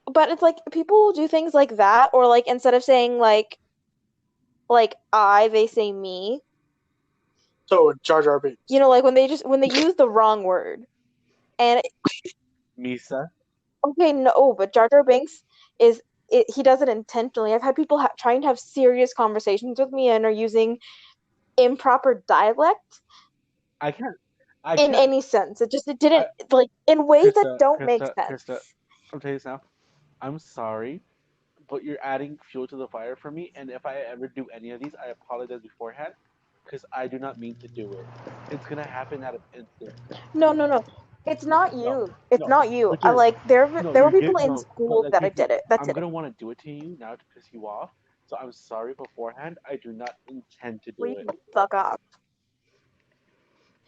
But it's like people will do things like that, or like instead of saying like I, they say me. So Jar Jar Binks. Like when they use the wrong word. And Misa. okay, no, but Jar Jar Binks he does it intentionally. I've had people trying to have serious conversations with me and are using improper dialect I can't. in any sense. It didn't, like, in ways that don't make sense. Krista. I'll tell you this now. I'm sorry, but you're adding fuel to the fire for me. And if I ever do any of these, I apologize beforehand, because I do not mean to do it. It's gonna happen at an instant. No. It's not No, you. It's no. not you. But I you're like there no, there were you're people getting in no. But school like that I you, did it. That's I'm it. gonna want to do it to you now to piss you off. So I'm sorry beforehand. I do not intend to do Please it. fuck off.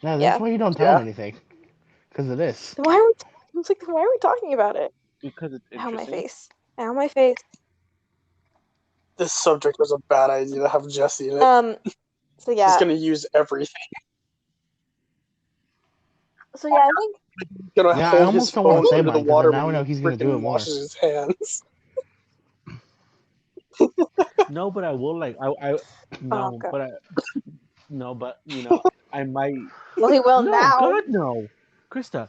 No, that's Yeah. why you don't tell him anything. Because of this. Then why are we? I was like, why are we talking about it? Because it's Ow, my interesting. face. Ow, my face. This subject was a bad idea to have Jesse in it. So yeah. He's gonna use everything. So yeah, I think. He's gonna Yeah, I hold his almost don't want phone to say under the mine because water now when we know he he's gonna do it freaking more. washes his hands. No, but I will like I Oh no, god. but I no, but I might. Well, he will No, now. God no, Krista.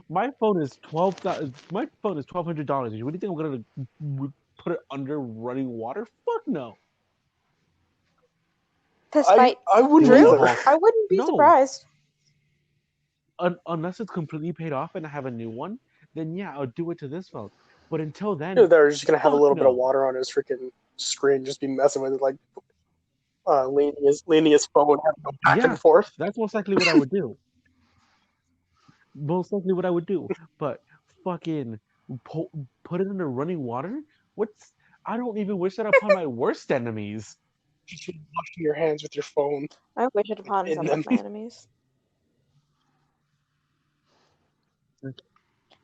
My phone is $1,200. What do you think I'm gonna put it under running water? Fuck no. To spite I wouldn't Dude, Drew, either. I wouldn't be No. surprised. Unless it's completely paid off and I have a new one, then yeah, I'll do it to this phone. But until then, Dude, they're just gonna have a fuck little bit of no. water on his freaking screen, just be messing with it, like leaning his phone, have to go back Yeah, and forth. that's most likely what I would do. Most likely what I would do. But fucking put it under running water? What's I don't even wish that upon my worst enemies. Just washing your hands with your phone I wish it upon in some them. of my enemies.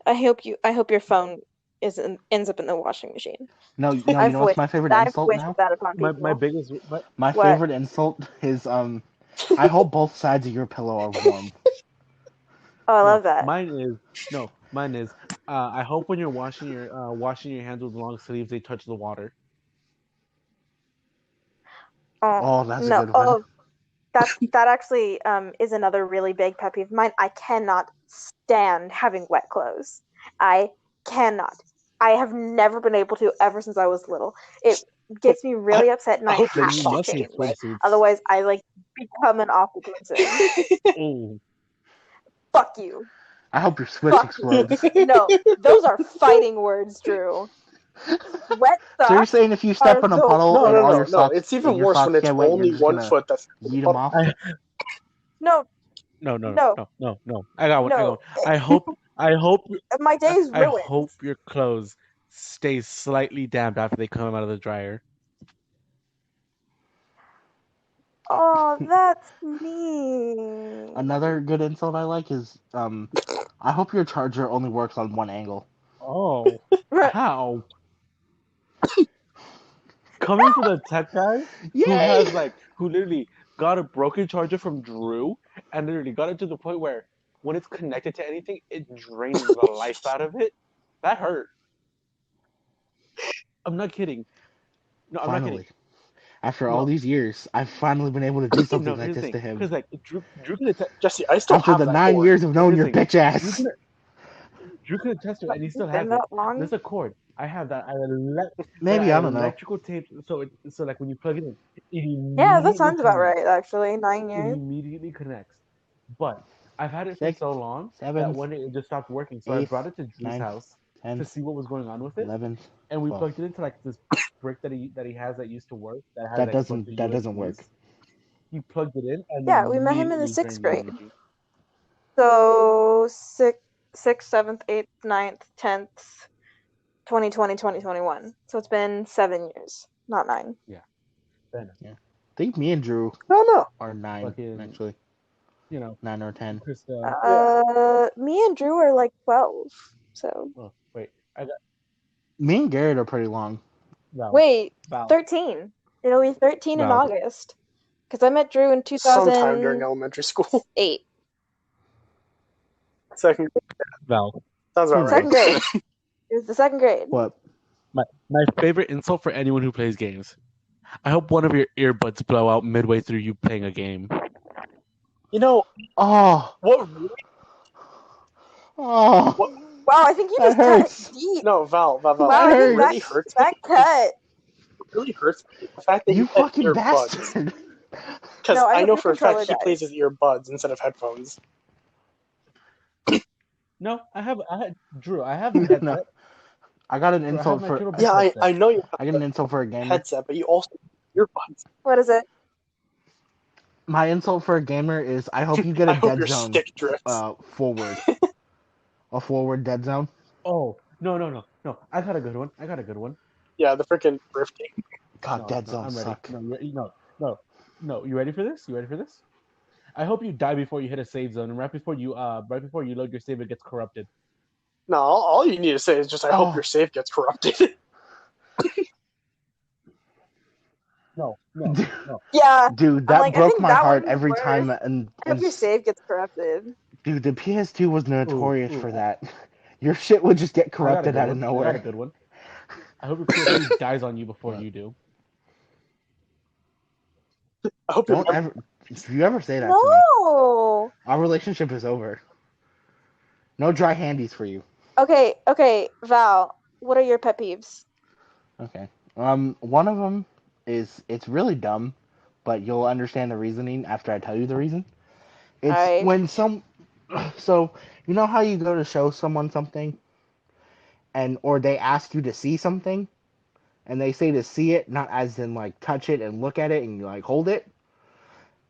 I hope your phone ends up in the washing machine. No, you know what's my favorite I've insult wished now? that upon My people. biggest My What? favorite insult is I hope both sides of your pillow are warm. Oh, I love that. Mine is I hope when you're washing your hands with long sleeves they touch the water. Oh, that's a no. good one. That actually is another really big pet peeve of mine. I cannot stand having wet clothes. I cannot. I have never been able to ever since I was little. It gets me really upset, and I hope Then have you to must hate change. swimsuits. Otherwise, I become an awful person. Oh. Fuck you. I hope your Switch explodes. No, those are fighting words, Drew. Wet socks. So you're saying if you step are in a the puddle No, and no, all no, your no. socks, It's even your worse socks when it's get wet, you're only just one gonna foot that's yeet them off? No. No. No. I got one. No. I hope My day's I ruined. hope your clothes stay slightly damp after they come out of the dryer. Oh, that's mean. Another good insult I like is I hope your charger only works on one angle. Oh, how? Coming from the tech guy who literally got a broken charger from Drew and literally got it to the point where when it's connected to anything, it drains the life out of it. That hurt. I'm not kidding. No, I'm not kidding. Finally, after all No. these years, I've finally been able to do something No, like here's the this thing. to him. Because like Drew could attest. Jesse, I still After have the that 9 cord. years of knowing your bitch ass. Drew could attest to it, and he still Been has it. that long? There's a cord. I have that. Maybe, I don't know. Electrical tape. So like when you plug it in, it Yeah, that immediately sounds about connects. right, actually. 9 It years. immediately connects. But I've had it for 6, so long 7, that one day it just stopped working. So I 8, brought it to Drew's 9, house 10, to see what was going on with it, 11, and we 12. plugged it into like this brick that he has that used to work that has That like a bunch of doesn't USBs. work. He plugged it in and Yeah, we met him in the immediately 6th drained the grade. energy. So 6th, 7th, 8th, 9th, 10th, 2020, 2021. So it's been 7 years, not 9. Then I think me and Drew No. are 9, fucking, actually. 9 or 10. Krista. Me and Drew are like 12. So Oh wait, I got Me and Garrett are pretty long. Val. wait, Val. 13. It'll be 13 in Val. August. Because I met Drew in 2008. Sometime during elementary school. Second grade. Val. Sounds about right. Second grade. It was the 2nd grade. What? My favorite insult for anyone who plays games. I hope one of your earbuds blow out midway through you playing a game. You know, Oh, what really oh, Wow, I think you that just cut hurts. it deep. No, Val. Wow, That I think really hurts. hurts that me. cut. What really hurts me is the fact that You you had fucking earbuds. bastard. Because No, I I hope know your for a fact controller he plays dies. his earbuds instead of headphones. No, I had Drew. I have a headset. No. I got an Drew, I have insult my for. turtle Yeah, headset. I know you I have got an insult for a gamer. headset, but you also have earbuds. What is it? My insult for a gamer is I hope you get a I hope dead your zone stick drifts. forward. A forward dead zone. Oh no! I got a good one. Yeah, the freaking drifting. God, dead zones I'm ready. suck. No. You ready for this? I hope you die before you hit a save zone, and right before you load your save, it gets corrupted. No, all you need to say is just, I hope your save gets corrupted. No. Yeah. Dude, I'm that like, I broke think my that heart one's every worse. time. I hope your save gets corrupted. Dude, the PS2 was notorious Ooh. for that. Your shit would just get I got a corrupted good out of one. I nowhere. got a good one. I hope your PSP dies on you before What? you do. I hope you're Don't ever. If you ever say that to me, No. our relationship is over. No dry handies for you. Okay, Val. What are your pet peeves? Okay. One of them is it's really dumb, but you'll understand the reasoning after I tell you the reason. It's Alright. when so you know how you go to show someone something, or they ask you to see something, and they say to see it, not as in like touch it and look at it and like hold it.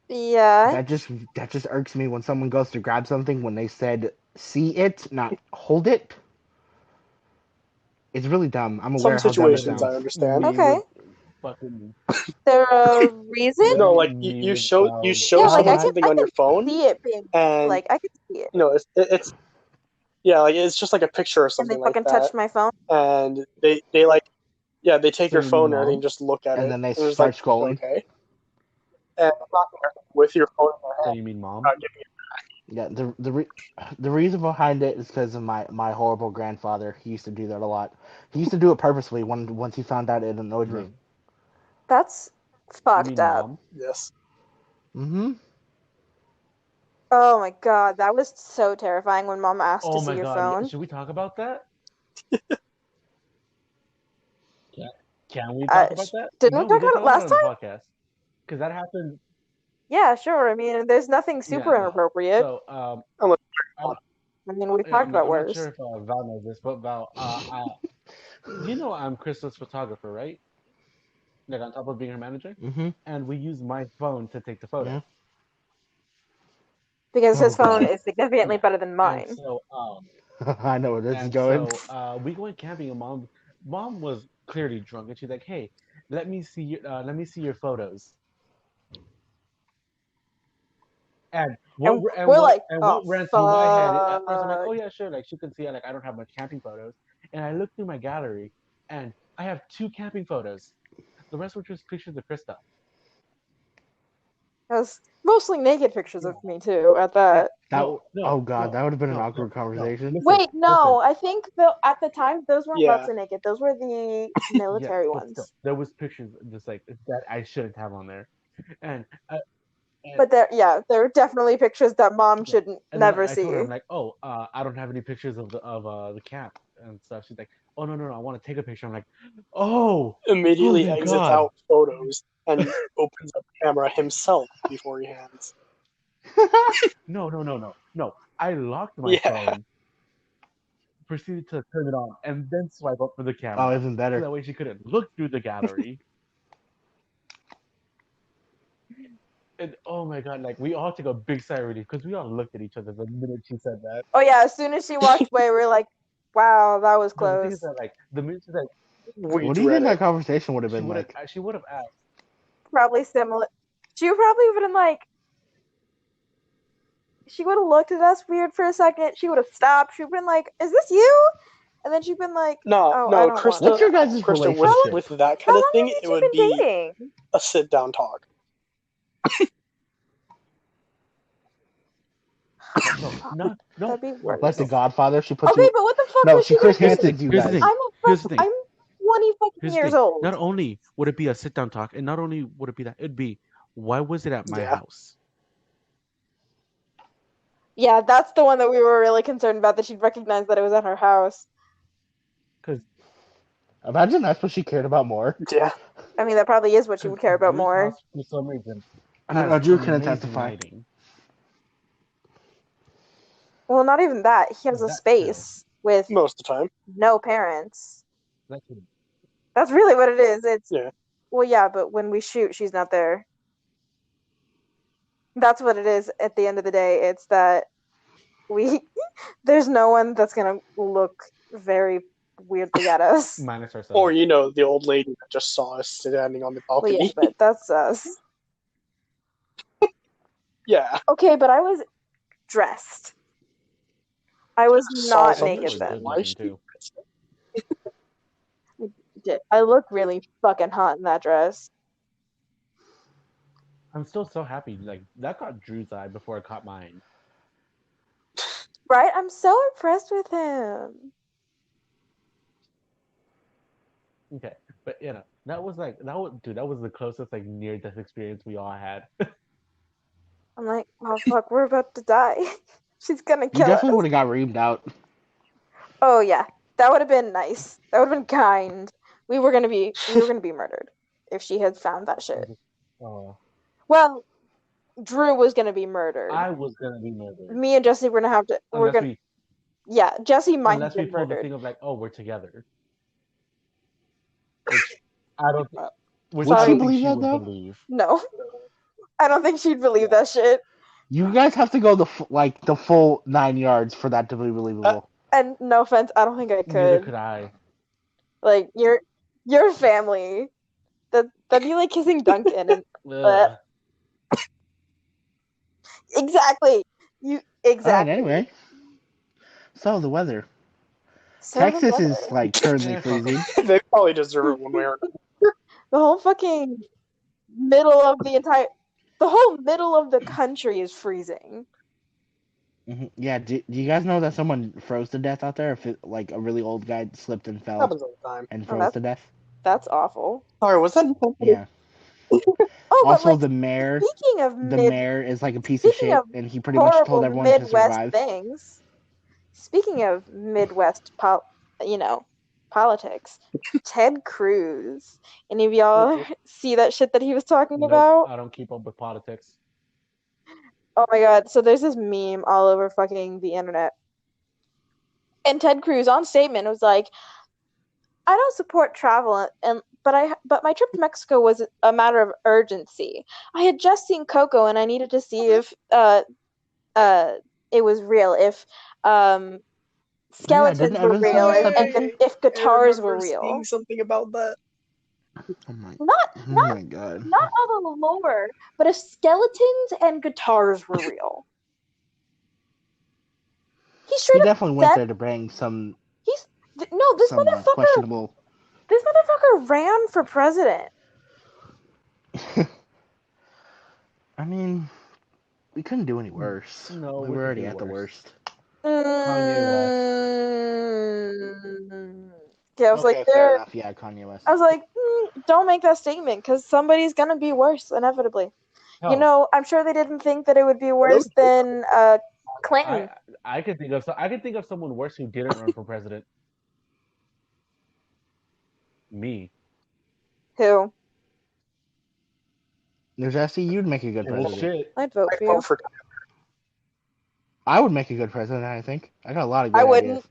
Yeah. That just irks me when someone goes to grab something when they said see it, not hold it. It's really dumb. I'm some aware how dumb it situations I sounds. understand. Me Okay. with fucking There a reason? No, me, like me you with show you show Yeah, How like would someone I? something I on can your phone, see it being and like I can see it. it's yeah, like it's just like a picture or And they something like fucking that, touched my phone. and they like yeah they take So your you mean phone and everything, mom? just look at And it, then they and it's like start scrolling. okay, and I'm not there with your phone in your So hand, you mean mom? not giving it. Yeah, the reason behind it is because of my horrible grandfather. He used to do that a lot. He used to do it purposely once he found out it annoyed me. Bro, That's you fucked mean up. mom? Yes, Mm-hmm. Oh my god, that was so terrifying when mom asked to Oh see my your god, phone. should we talk about that? Can, can we Uh, talk about that? didn't we No, we talk didn't about it talk about last it on the time? podcast. Because that happened. Yeah, sure. I mean, there's nothing Yeah, super no. inappropriate. So, unless I'm, I mean, we've yeah, talked about I'm not worse. sure if Val knows this, but Val, you know I'm Crystal's photographer, right? Like on top of being her manager? Mm-hmm. And we use my phone to take the photos. Yeah. Because Oh his phone god. is significantly Yeah. better than And mine. so, I know where this is going. we went camping, and mom was clearly drunk, and she's like, "Hey, let me see your photos." And And we're like, oh what ran through my head at first? I'm like, fuck. "Oh yeah, sure." Like she can see, like I don't have much camping photos, and I looked through my gallery, and I have 2 camping photos. The rest were just pictures of Krista. It was mostly naked pictures Yeah, of me too. At that. Oh god, that would have been an awkward no. conversation. Listen, Wait, no. I think at the time those weren't yeah, butt naked. Those were the Yes, military but still, ones. there was pictures just like that I shouldn't have on there, and and But there are definitely pictures that mom yeah, should and then never I told her, see. I'm like, oh, I don't have any pictures of the camp and stuff. She's like, oh no, I want to take a picture. I'm like, oh immediately thank exits God. out photos and opens up camera himself before he hands. No. I locked my Yeah, phone, proceeded to turn it on, and then swipe up for the Oh, camera, even so better. that way she couldn't look through the gallery. And oh my God, like we all took a big sigh of relief because we all looked at each other the minute she said that. Oh yeah, as soon as she walked away, we are like, wow, that was No, the thing is close. that like the minute she said we What do you dread think it. that conversation would have been like? she would have asked. Probably similar. She probably would have been like, she would have looked at us weird for a second. She would have stopped. She would have been like, is this you? And then she'd been like, No, oh, I no, don't want to What's your Krista, know. guys' Krista, relationship? with that How kind of long thing, have you it two would been be dating? a sit down talk. No, not no That'd be no Like the worse. no. Godfather, she puts Okay, you. but what the fuck No, was she she Chris gonna Here's do? the thing. Hansons you Here's the guys. thing. I'm a Here's the fuck. thing. I'm 20 fucking Here's the years thing. old. Not only would it be a sit down talk, and not only would it be that, it'd be why was it at my Yeah, house? Yeah, that's the one that we were really concerned about, that she'd recognize that it was at her house. Because Imagine that's what she cared about more. yeah. I mean, that probably is what she would care about Drew's more. house for some reason No, has Drew can amazing testify. lighting. Well, not even that. He has a That too. space with Most of the time. no parents. That too. That's really what it is. Yeah. Well, yeah, but when we shoot, she's not there. That's what it is at the end of the day. It's that we there's no one that's gonna look very weirdly at us. Minus Or, ourselves. the old lady that just saw us standing on the Well, yeah, balcony. but that's us. Yeah. Okay, but I was dressed. I was Saw not And you something. naked were She's like, good then. why is looking she? too. I look really fucking hot in that dress. I'm still so happy. Like that caught Drew's eye before it caught mine. Right? I'm so impressed with him. Okay, but that was dude, that was the closest like near death experience we all had. I'm like, oh fuck, we're about to die. She's gonna You kill definitely us. would have got reamed out. Oh yeah, that would have been nice. That would have been kind. We were gonna be murdered if she had found that shit. Oh, Well, Drew was gonna be murdered. I was gonna be murdered Me and Jesse were gonna have to. unless we Yeah, Jesse might have unless we been pulled the murdered. thing of like, oh, we're together, which I don't, which Would I she don't Sorry, think believe she that would though? believe. no, I don't think she'd believe Yeah. that shit. You guys have to go the full 9 yards for that to be believable. And no offense, I don't think I Neither could. could I. Like your family. That'd be like kissing Duncan and Ugh. exactly. You All right. exactly. Anyway, so the weather. So the Texas is weather. like currently Fuck 'em. freezing. They probably deserve it one way or another. The whole fucking middle of the whole middle of the country is freezing. Yeah. Do you guys know that someone froze to death out there? If like a really old guy slipped and fell Happens all the time. and Oh, froze to death. that's awful. Sorry, was that? Yeah. Oh, but Also, like the mayor speaking is like a piece of speaking shit, of and he pretty much horrible told everyone to Midwest survive. things. Speaking of Midwest politics, Ted Cruz. Any of y'all see that shit that he was talking Nope, about? I don't keep up with politics. Oh my god, so there's this meme all over fucking the internet. And Ted Cruz on statement was like, I don't support travel but my trip to Mexico was a matter of urgency. I had just seen Coco and I needed to see if it was real, if Yeah, didn't skeletons were Evan send real, us that and picture? if I guitars were remember seeing real. something about that. Not Oh my god. not all the lore, but if skeletons and guitars were real. He He straight up definitely went said there to bring some this questionable. motherfucker ran for president. I mean, we couldn't do any worse. No, We we were could already do at the worse. worst. Kanye West. Yeah, I was Okay, like, fair enough. Yeah, Kanye West. I was like, don't make that statement because somebody's gonna be worse inevitably. Hell, I'm sure they didn't think that it would be worse than Clinton. I could think of someone worse who didn't run for president. Me. Who? Jesse, you'd make a good president. Bullshit. I'd vote I for you. vote for I would make a good president, I think. I got a lot of good I ideas. wouldn't.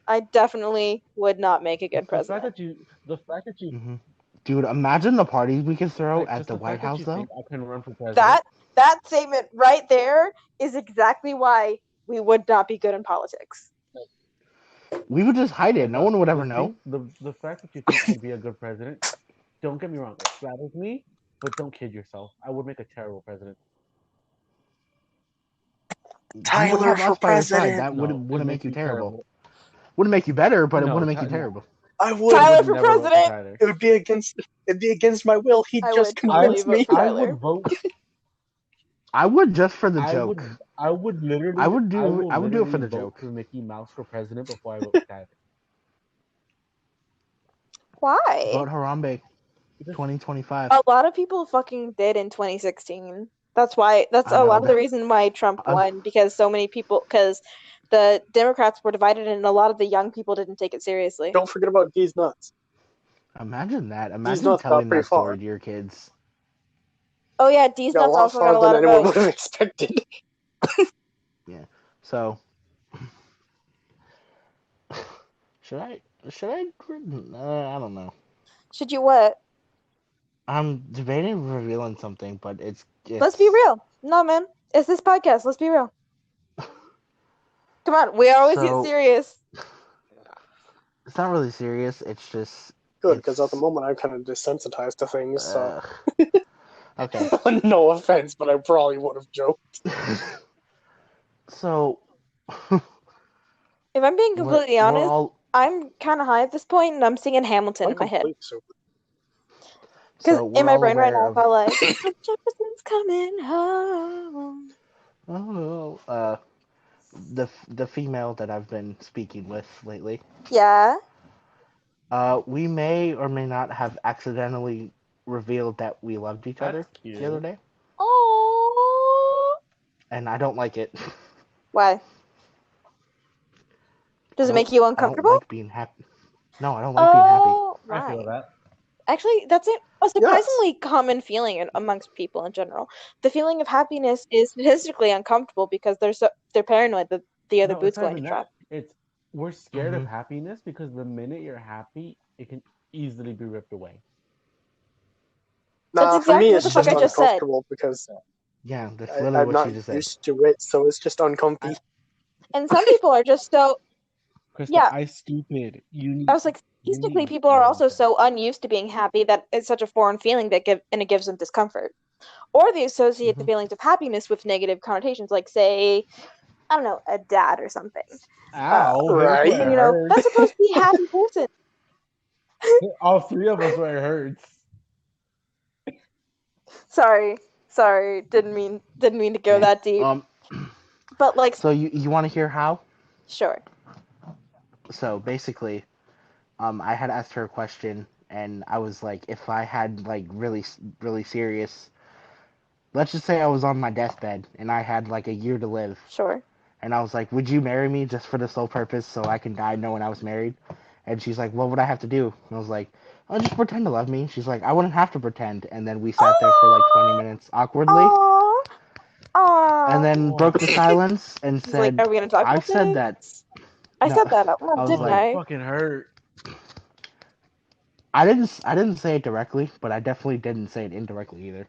I definitely would not make a good The fact president. that you, Dude, imagine the parties we could throw like, at just the White fact that House, you though. think I can run for president. That statement right there is exactly why we would not be good in politics. We would just hide it. Like, No one would ever know. The fact that you think I'd be a good president, don't get me wrong, it flatters me, but don't kid yourself. I would make a terrible president. You would Tyler have for us by your side. president. That No, wouldn't it'd make you me terrible. Wouldn't make you better, but it No, wouldn't make you no. terrible. I would. Tyler would for never vote for president. Tyler. It'd be against my will. He I just would totally convinced vote me. for I Tyler. would vote. I would just for the I joke. would literally. I would do it for the vote joke. for Mickey Mouse for president before I vote for Tyler. Why? Vote Harambe 2025. A lot of people fucking did in 2016. That's why. That's I a know lot of the that. reason why Trump won, because so many people, because the Democrats were divided, and a lot of the young people didn't take it seriously. Don't forget about D's nuts. Imagine that. These Imagine nuts telling got pretty that story far. to your kids. Oh yeah, D's Got a nuts lot also got a farther lot than of anyone votes. would have expected. Yeah. So, should I? I don't know. Should you what? I'm debating revealing something, but it's Let's be real. No, man. It's this podcast. Let's be real. Come on. We always get serious. It's not really serious. It's just Good, because at the moment I'm kind of desensitized to things. So. Okay. No offense, but I probably would have joked. So, if I'm being completely honest, I'm kind of high at this point, and I'm singing Hamilton in my head. Because in my brain right now, I felt like Jefferson's coming home. Oh, the female that I've been speaking with lately. Yeah. We may or may not have accidentally revealed that we loved each other That's cute. the other day, Oh, and I don't like it. why? Does it make you I don't uncomfortable? like being happy. No, I don't like being happy. Oh, I feel right. that. Actually, that's a surprisingly common feeling amongst people in general. The feeling of happiness is statistically uncomfortable because they're paranoid that the other No, it's boot's not going to even drop. that. It's we're scared of Mhm. happiness because the minute you're happy, it can easily be ripped away. That's Nah, for exactly me, what the it's fuck just I just said. uncomfortable because Yeah, that's literally I'm what not she just said. used to it, so it's just uncomfy. And some people are just so Krista, yeah. I stupid. I was like, statistically, people are also so unused to being happy that it's such a foreign feeling that it gives them discomfort. Or they associate the Mhm. feelings of happiness with negative connotations, like say, I don't know, a dad or something. Ow, Right? here's where And it hurts. that's supposed to be a happy person. All three of us where it hurts. Sorry, didn't mean to go Yeah. that deep. But like, So you want to hear how? sure. So basically, I had asked her a question, and I was like, if I had like really serious, let's just say I was on my deathbed and I had like a year to live, Sure. and I was like, would you marry me just for the sole purpose so I can die knowing I was married? And she's like, what would I have to do? And I was like, oh, just pretend to love me. She's like, I wouldn't have to pretend. And then we sat there for like 20 minutes awkwardly, Aww. Aww. and then broke the silence and He's like, said, are we gonna talk I about said this? that. I No, said that out loud, I was didn't like, I? Fucking hurt. I didn't say it directly, but I definitely didn't say it indirectly either.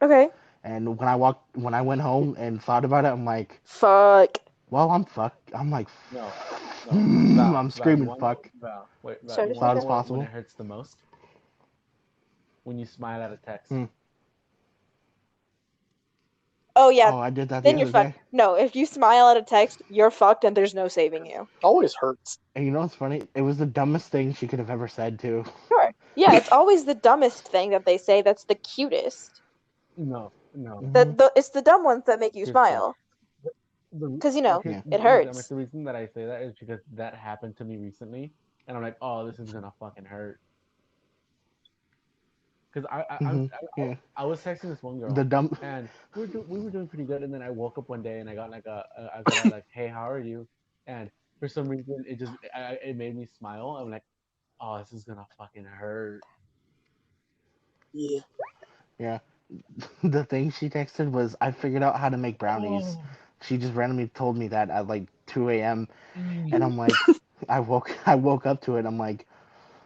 Okay. And when I went home and thought about it, I'm like, Fuck. well, I'm fucked. I'm like, No. Val, I'm Val, you screaming want fuck. Val, wait, Val, Sure, you sure, want Thought to it's know sure. when possible. it hurts the most? When you smile at a text. Oh yeah. Oh, I did that the Then you're other fucked. day. No, if you smile at a text, you're fucked and there's no saving you. Always hurts. And you know what's funny? It was the dumbest thing she could have ever said too. Sure. Yeah, it's always the dumbest thing that they say that's the cutest. No. It's the dumb ones that make you Here's the thing. smile. The, Because, you know, okay, it damn it, hurts. the reason that I say that is because that happened to me recently, and I'm like, oh, this is gonna fucking hurt. Because Yeah. I was texting this one girl, The dumb. and we were doing pretty good, and then I woke up one day and I got like I got like, hey, how are you? And for some reason, it made me smile. I'm like, oh, this is gonna fucking hurt. Yeah. Yeah. The thing she texted was, I figured out how to make brownies. Oh. She just randomly told me that at like 2 a.m. And I'm like, I woke up to it. I'm like,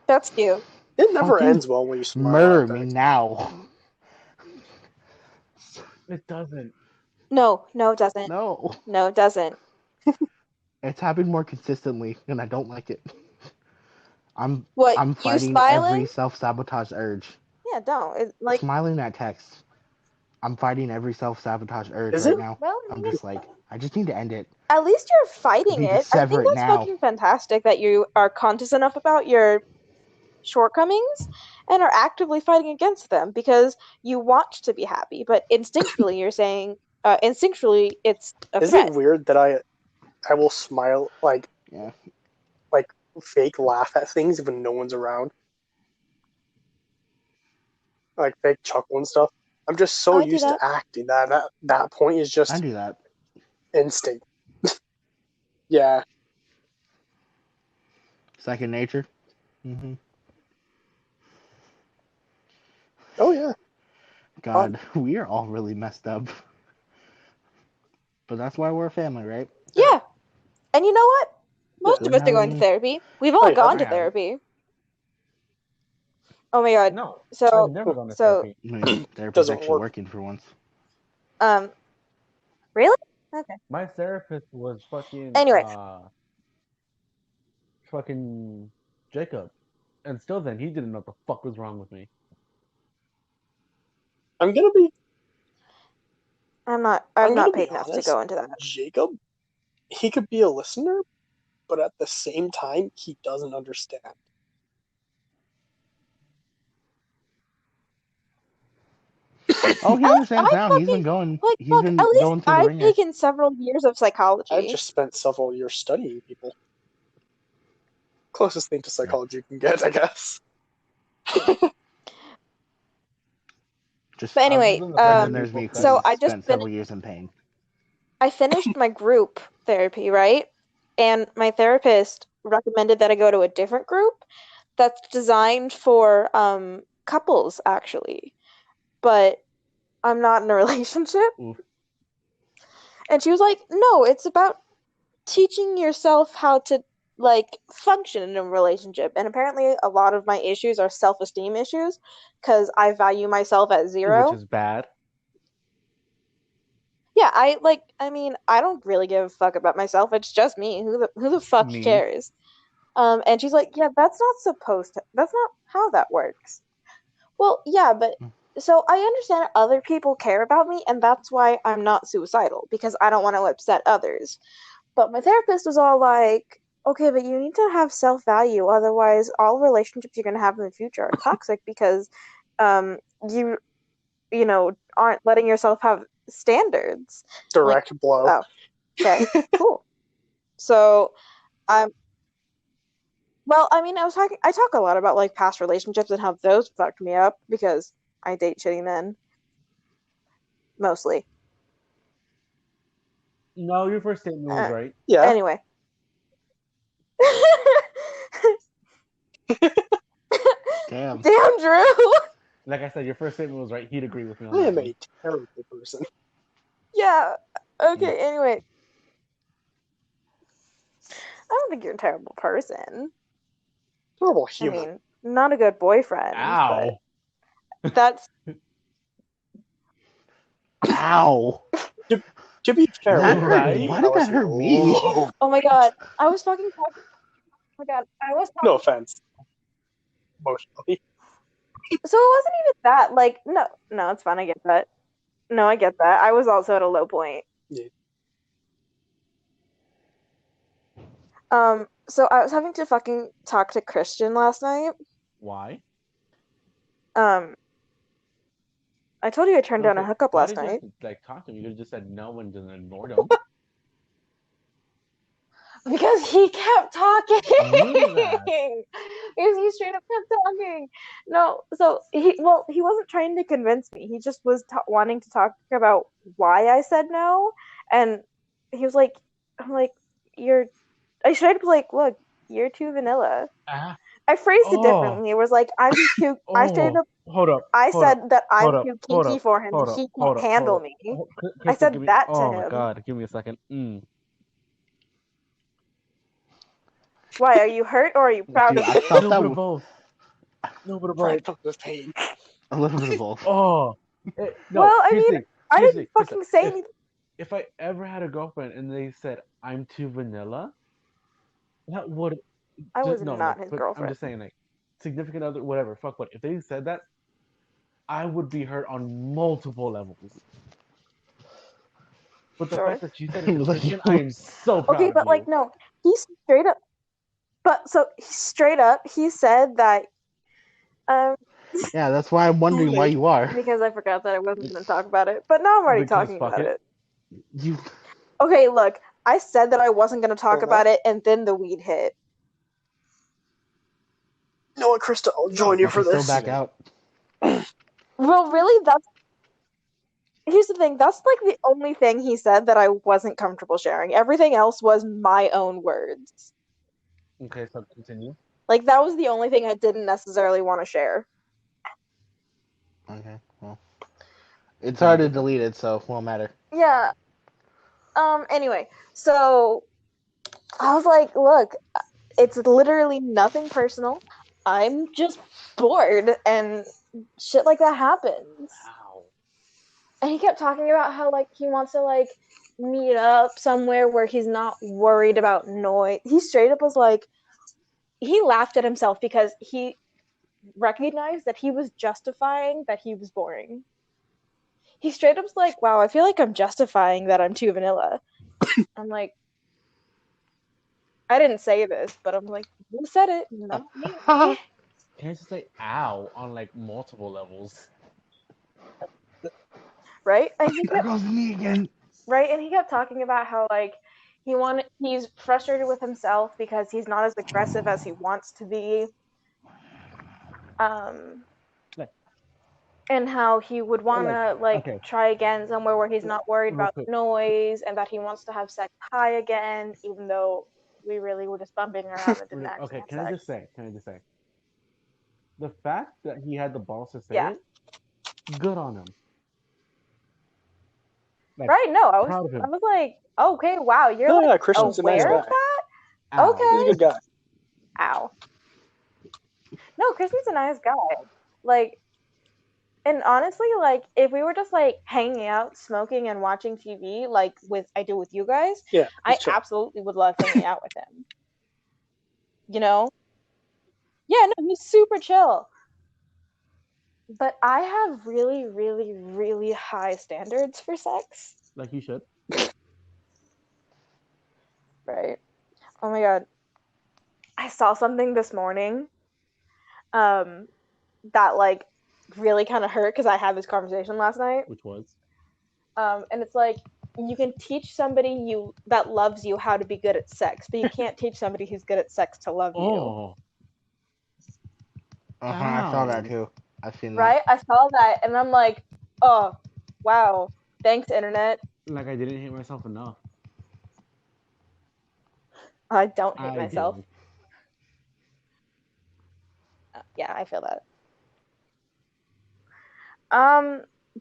That's cute. It never fucking ends well when you smile murder at me text. now. It doesn't. No, it doesn't. No. No, it doesn't. It's happened more consistently, and I don't like it. I'm What, I'm you fighting smiling? every self-sabotage urge. Yeah, don't. Like, Smiling at text. I'm fighting every self-sabotage urge Is right it? now. well, I'm just like, I just need to end it. at least you're fighting I need to it. I sever think it that's now. fucking fantastic that you are conscious enough about your shortcomings and are actively fighting against them because you want to be happy, but instinctually you're saying, instinctually it's a Is threat. it weird that I will smile Yeah. like fake laugh at things when no one's around? Like fake chuckle and stuff. I'm just so I do used to that. acting that point is I just do that. instinct. Yeah. Second nature. Mm-hmm. Oh yeah. God, we are all really messed up. But that's why we're a family, right? Yeah. And you know what? Most of Good, us are going to Halloween. therapy. We've all Oh, you gone haven't? to therapy. Oh my god. No, I've So never gone to so therapy. I mean, therapy's Doesn't actually work. working for once. really? Okay. My therapist was fucking Anyways. fucking Jacob, and still then he didn't know what the fuck was wrong with me. I'm gonna be I'm not paid enough to honest. go into that. Jacob, he could be a listener, but at the same time, he doesn't understand. Oh, he understands now. He's been going. Like, He's fuck, been at least going through the I've ringer. taken several years of psychology. I've just spent several years studying people. closest thing to psychology you can get, I guess. Just But anyway, Other than the fact and that then there's me, people- so who I just spent several years in pain. I finished my group therapy, right? And my therapist recommended that I go to a different group that's designed for couples, actually. But I'm not in a relationship. Oof. And she was like, no, it's about teaching yourself how to like function in a relationship. And apparently a lot of my issues are self-esteem issues because I value myself at 0. which is bad. Yeah, I mean, I don't really give a fuck about myself. It's just me. Who the fuck Me. cares? And she's like, yeah, that's not how that works. Well, yeah, but so I understand that other people care about me, and that's why I'm not suicidal, because I don't want to upset others. But my therapist was all like, okay, but you need to have self-value, otherwise all relationships you're gonna have in the future are toxic because you aren't letting yourself have standards. Direct blow. Oh, okay, cool. So, well, I mean, I talk a lot about like past relationships and how those fucked me up because I date shitty men. Mostly. No, your first statement was right. Yeah. Anyway. Damn. Damn, Drew! Like I said, your first statement was right. He'd agree with me on I that am one. a terrible person. Yeah. Okay, anyway. I don't think you're a terrible person. Terrible I human. mean, not a good boyfriend. Ow. But that's Ow. To be fair, That when hurt hurt me. me, Why I did was that hurt me? low. oh my god. I was fucking talking. Oh my god. I was talking. No offense. Emotionally. So it wasn't even that. Like, no, it's fine. I get that. No, I get that. I was also at a low point. Yeah. So I was having to fucking talk to Christian last night. Why? I told you I turned down a Okay, hookup why last did you night. have to, like, talk to him? You could have just said no and just ignored him. Because he kept talking. knew that. Because he straight up kept talking. No, so he wasn't trying to convince me. He just was wanting to talk about why I said no, and he was like, "I'm like, I straight up like, look, you're too vanilla." Ah. I phrased it Oh. differently. It was like, I'm too. I straight up. Hold up. I hold said up, that I'm hold up, too hold kinky up, for him, hold and up, he hold can't up, handle hold me. up. I said give me, that to oh my him. god, give me a second. Why, are you hurt or are you proud Dude, of I me? felt No, that but of both. No, but of both. Fractal with pain. a little bit of both. Oh. No, Well, I here's the mean, thing. I Here's the didn't thing, fucking say anything. If I ever had a girlfriend and they said I'm too vanilla, that would. I was no, not like, his but I'm girlfriend. just saying, like, significant other, whatever. Fuck what. If they said that, I would be hurt on multiple levels. But the Sure. fact that you said it to Like, Christian, I am so proud Okay, of but you. like, no, he straight up. But so straight up, he said that. Yeah, that's why I'm wondering why you are. Because I forgot that I wasn't going to talk about it, but now I'm already Because talking fuck about it. it. You. Okay, look, I said that I wasn't going to talk Fair about it, and then the weed hit. You know what, Krista? I'll join you I for can still this. back out. Well, really, here's the thing. That's like the only thing he said that I wasn't comfortable sharing. Everything else was my own words. Okay, so continue. Like, that was the only thing I didn't necessarily want to share. Okay, well. It's hard to delete it, so it won't matter. Yeah. Anyway, so I was like, look, it's literally nothing personal. I'm just bored and shit like that happens. Wow. And he kept talking about how like he wants to like meet up somewhere where he's not worried about noise. He straight up was like, he laughed at himself because he recognized that he was justifying that he was boring. He straight up was like, wow, I feel like I'm justifying that I'm too vanilla. I'm like, I didn't say this, but I'm like, you said it, not me. Can I just say ow on like multiple levels? Right? And he There kept, goes me again. right? And he kept talking about how like he's frustrated with himself because he's not as aggressive as he wants to be. And how he would want to try again somewhere where he's not worried about noise, and that he wants to have sex high again, even though we really were just bumping around and didn't actually have can I just say? The fact that he had the balls to say it, good on him. Like, right? No, I was like, okay, wow, you're Christian's aware nice of that? Ow. Okay. He's a good guy. Ow. No, Christian's a nice guy. Like, and honestly, like, if we were just like hanging out, smoking, and watching TV, like I do with you guys, I absolutely would love hanging out with him. You know? Yeah, no, he's super chill. But I have really, really, really high standards for sex. Like you should. Right. Oh my god. I saw something this morning that like really kind of hurt because I had this conversation last night. Which was? And it's like, you can teach somebody that loves you how to be good at sex, but you can't teach somebody who's good at sex to love you. I saw that too. I've seen that. Right? I saw that, and I'm like, oh, wow. Thanks, internet. Like I didn't hate myself enough. I don't hate myself. Yeah, I feel that.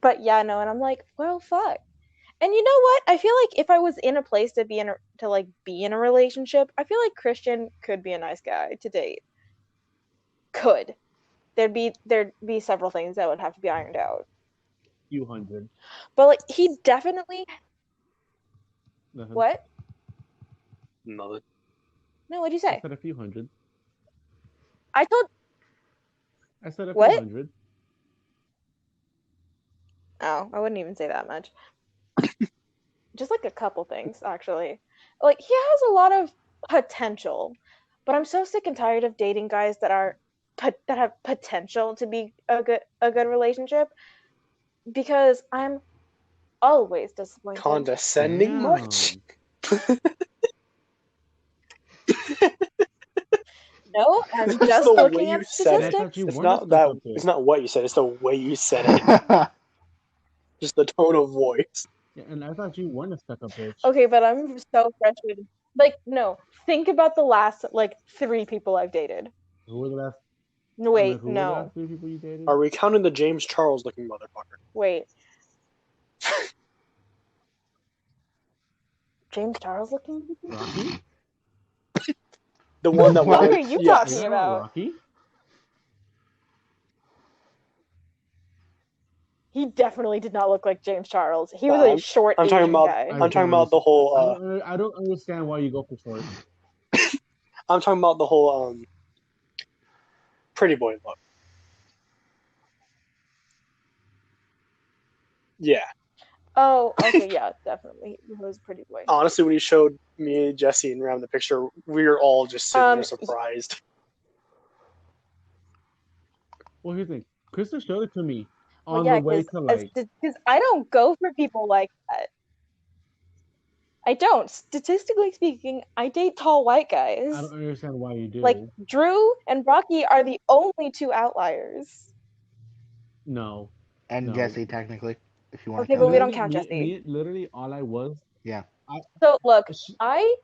But yeah, no, and I'm like, well, fuck. And you know what? I feel like if I was in a place to be in a relationship, I feel like Christian could be a nice guy to date. Could. There'd be several things that would have to be ironed out. Few hundred. But like he definitely. Nothing. What? Nothing. No, what'd you say? I said a few hundred. I said a what? few hundred. Oh, I wouldn't even say that much. Just like a couple things, actually. Like, he has a lot of potential, but I'm so sick and tired of dating guys that have potential to be a good relationship, because I'm always disappointed. Condescending much? No, I'm just looking at statistics. It's not what you said. It's the way you said it. Just the tone of voice. Yeah, and I thought you weren't a stuck-up bitch. Okay, but I'm so frustrated. Like, no, think about the last like 3 people I've dated. Who were the last? Wait, who no. were the last 3 people you dated? Are we counting the James Charles looking motherfucker? Wait. James Charles looking people? Rocky? The one that what are you talking about? Rocky? He definitely did not look like James Charles. He was a short Asian guy. I'm talking about the whole... I don't understand why you go for short. I'm talking about the whole pretty boy look. Yeah. Oh, okay, yeah, definitely. He was a pretty boy. Honestly, when he showed me, Jesse, and Ram the picture, we were all just sitting there surprised. Well, here's the thing. Krista showed it to me on the way to like... Because I don't go for people like that. I don't. Statistically speaking, I date tall white guys. I don't understand why you do. Like, Drew and Rocky are the only 2 outliers. No. And Jesse, technically, if you want to count. Okay, but we don't count Jesse. Literally, all I was... Yeah. So, look, I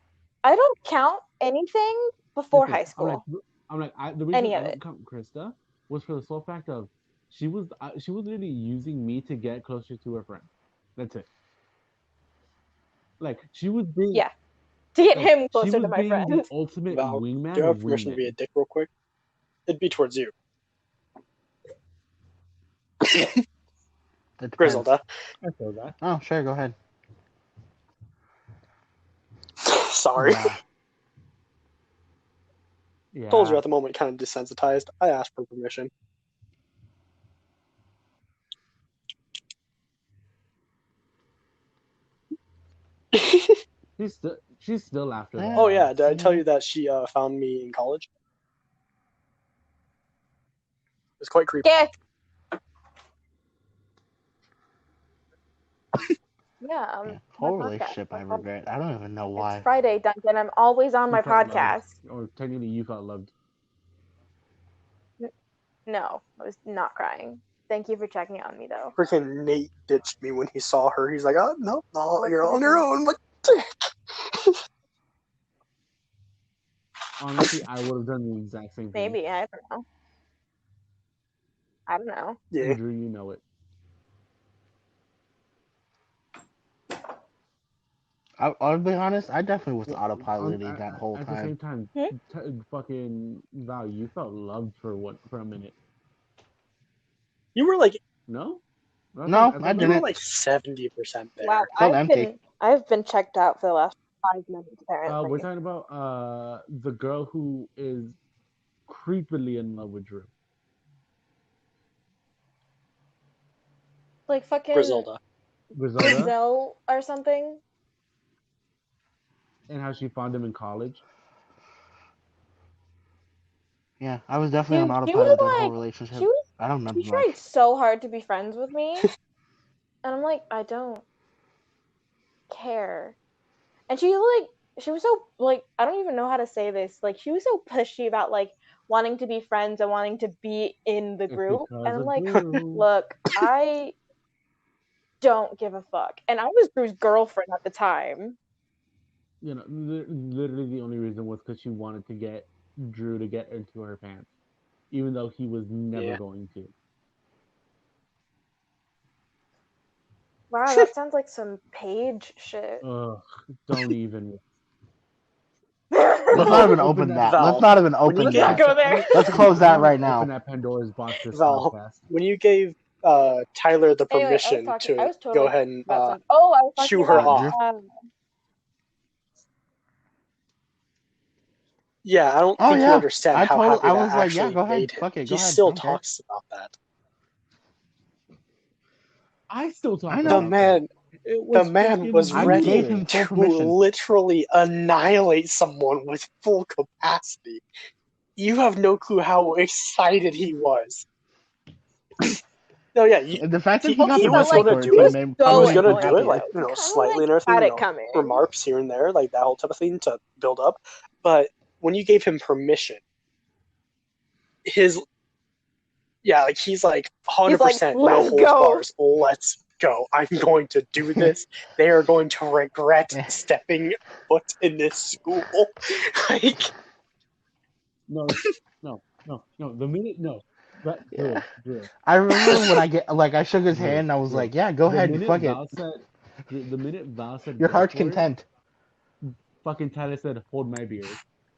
don't count anything before high school. The reason I don't count Krista was for the sole fact of she was literally using me to get closer to her friend. That's it. Like, she was being... Yeah. To get him closer to my friend. The ultimate wingman. Do you have permission to be a dick real quick? It'd be towards you. Griselda. I feel that. Oh, sure, go ahead. Sorry. Yeah. Told you at the moment, kind of desensitized. I asked for permission. She's still after that. Oh yeah, did I tell you that she found me in college? It's quite creepy. Yeah. Yeah, Whole my podcast. relationship I regret. I don't even know why. It's Friday, Duncan. I'm always on my You felt loved, podcast. or technically you felt loved. No, I was not crying. Thank you for checking on me, though. Freaking Nate ditched me when he saw her. He's like, "Oh no, What's you're the on your difference? own." What? Honestly, I would have done the exact same thing. Maybe, I don't know. I don't know. Yeah. Andrew, you know it. I'll be honest. I definitely was Well, autopiloting that whole at the time. same time, fucking Val, you felt loved for a minute. You were like, No? No, I you were didn't. like 70% there. Wow, Felt empty. I've been checked out for the last 5 minutes, apparently. We're talking about the girl who is creepily in love with Drew. Like fucking Griselda. Giselle or something. And how she found him in college. Yeah, I was definitely on Dude, she autopilot was that whole like, relationship. she was I don't remember she tried much. so hard to be friends with me, and I'm like, I don't care. And she was so like, I don't even know how to say this. Like, she was so pushy about like wanting to be friends and wanting to be in the It's group, because and I'm of like, Drew. look, I don't give a fuck, and I was Drew's girlfriend at the time. You know, literally the only reason was because she wanted to get Drew to get into her pants, even though he was never going to. Wow, that sounds like some Paige shit. Ugh, don't even. Let's not even open that. Val, Let's not even when you open get- that. Go there. Let's close that right Open now. that Pandora's box this Val, podcast. when you gave Tyler the Anyway, permission I to was totally go ahead and about some. Oh, I was talking shoo her about, off. Yeah, I don't think you understand how happy I that was like, actually yeah, go ahead, made him. fuck it, He go ahead. still I don't care. talks about that. I still talk I about know. that. The man was I ready gave him full to permission. literally annihilate someone with full capacity. You have no clue how excited he was. No, yeah, The fact that he got he the was respect gonna for do it it. made He was gonna happier. do it, like, Kinda slightly and like everything, had it coming. remarks here and there, like that whole type of thing to build up. But when you gave him permission, he's like 100% no "Let's holds go." bars. Let's go. I'm going to do this. They are going to regret stepping foot in this school. Like, No. The minute But Yeah. Drew. I remember when I shook his hand and I was Drew. like, yeah, go ahead, fuck it. The minute Val said Your go heart's for it, content. fucking Tyler said, hold my beer.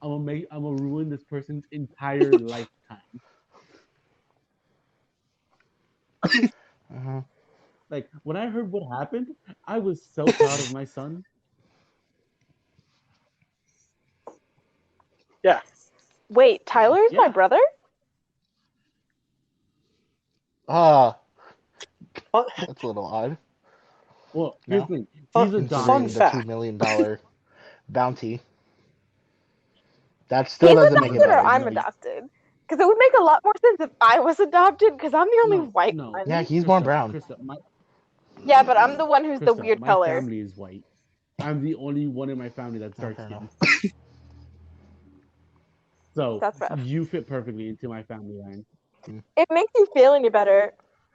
I'm gonna ruin this person's entire lifetime. Uh-huh. Like, when I heard what happened, I was so proud of my son. yeah. Wait, Tyler's my brother? That's a little odd. Well, here's the thing. Fun- He's fun adopted. The fact. $2 million bounty. That still He's doesn't make it adopted or better. I'm adopted? Because it would make a lot more sense if I was adopted, because I'm the only white one. Yeah, he's more brown. Krista, Yeah, but I'm the one who's the Krista, weird my color. family is white. I'm the only one in my family that's dark skinned. So That's rough. you fit perfectly into my family line. It makes you feel any better.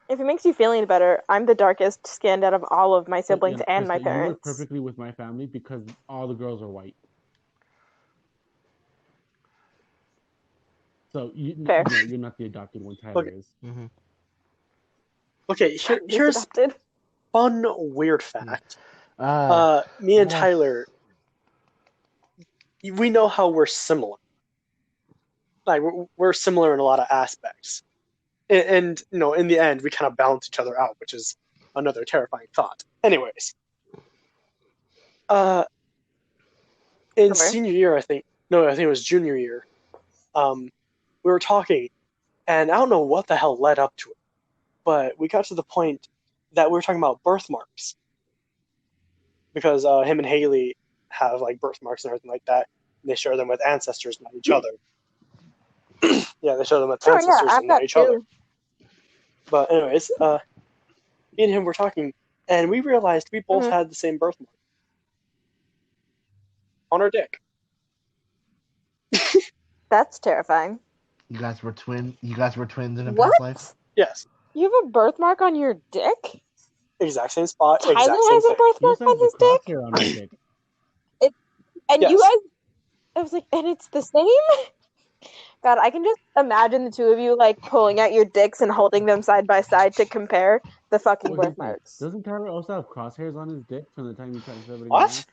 If it makes you feel any better, I'm the darkest skinned out of all of my siblings and my Krista, parents. You work perfectly with my family because all the girls are white. So you're not the adopted one. Tyler is. Mm-hmm. Okay, here's adopted. fun weird fact. Me and yeah. Tyler, we know how we're similar. Like, we're similar in a lot of aspects. And in the end, we kind of balance each other out, which is another terrifying thought. Anyways. In senior year, I think it was junior year, we were talking, and I don't know what the hell led up to it, but we got to the point that we were talking about birthmarks. Because him and Haley have, like, birthmarks and everything like that. And they share them with ancestors, not each other. Yeah, they share them with ancestors and not each other. But anyways, me and him were talking, and we realized we both had the same birthmark on our dick. That's terrifying. You guys were twins. You guys were twins in a What? past life. Yes, You have a birthmark on your dick? exact same spot, Tyler exact same has a thing. He birthmark also on has the his dick? crosshair on his dick. And Yes. you guys, I was like, and it's the same? God, I can just imagine the two of you like pulling out your dicks and holding them side by side to compare the fucking Well, here's the thing. birthmarks. Doesn't Tyler also have crosshairs on his dick from the time he tried to shove it in What? his ass?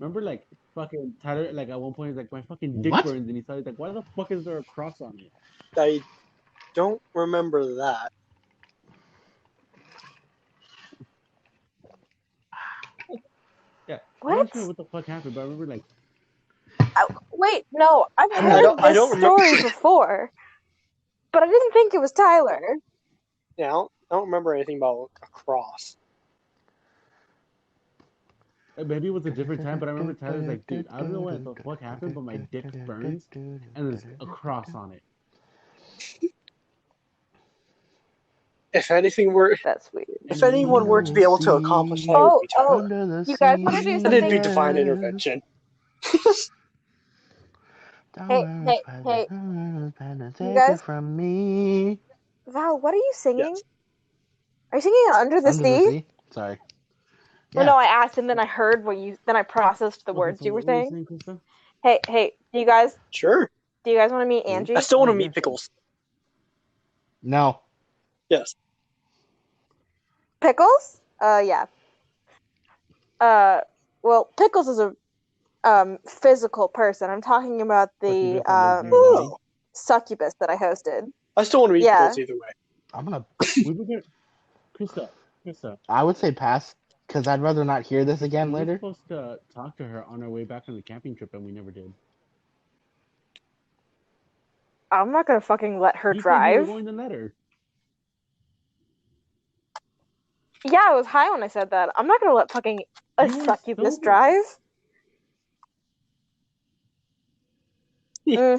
Remember, like, fucking Tyler, like, at one point, he's like, my fucking dick What? burns, and he started, like, why the fuck is there a cross on it? I don't remember that. Yeah. What? I'm not sure what the fuck happened, but I remember, like, Wait, no, I've I heard don't- I this don't remember- story before, but I didn't think it was Tyler. Yeah, I don't remember anything about a cross. maybe it was a different time, but I remember Tyler's like, dude, I don't know what the fuck happened, but my dick burns, and there's a cross on it. If anything were, That's weird. if anyone were to be able to accomplish that, it would be Tyler. Under the You guys wanna do sea. That didn't be something? divine intervention. Hey, you guys- from me. Val, what are you singing? Yes. Are you singing Under the Under Sea? the sea. Sorry. Well, no, I asked and then I heard what you. Then I processed the words so you were what were saying. Krista? Hey, do you guys Sure. want to meet Angie? I still want to Oh, meet yes. Pickles. No. Yes. Pickles? Yeah. Well, Pickles is a physical person. I'm talking about the Succubus that lives in your body? succubus that I hosted. I still want to meet Yeah. Pickles either way. I'm gonna. We were gonna, Krista. I would say pass because I'd rather not hear this again We were later. supposed to talk to her on our way back from the camping trip, and we never did. I'm not gonna fucking let her You said you were drive. going to let her. Yeah, I was high when I said that. I'm not gonna let fucking a You were succubus sober. drive. Yeah.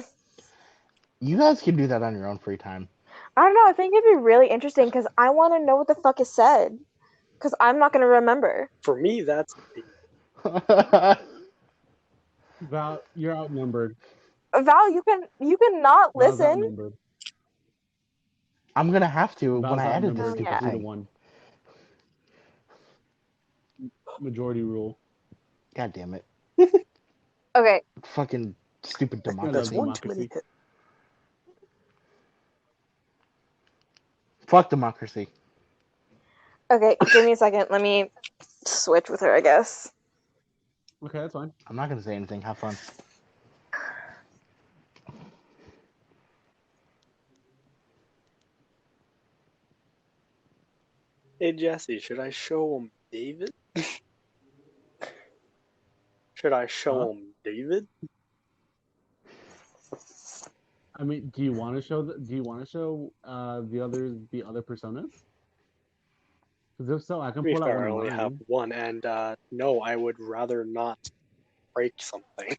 You guys can do that on your own free time. I don't know. I think it'd be really interesting because I want to know what the fuck is said. Because I'm not gonna remember. For me, that's Val, you're outnumbered. Val, you can not Val's listen. outnumbered. I'm gonna have to Val's when I edit this outnumbered stupid 3 to thing. 1. Majority rule. God damn it! Okay. Fucking stupid love that's democracy. one too many democracy. hits. Fuck democracy. Okay. Give me a second. Let me switch with her. I guess. Okay, that's fine. I'm not gonna say anything. Have fun. Hey Jesse, should I show him David? Should I show him David? I mean, do you want to show the other personas? Because if so, I To can be pull out fair, one I of only have mine. one, and no, I would rather not break something.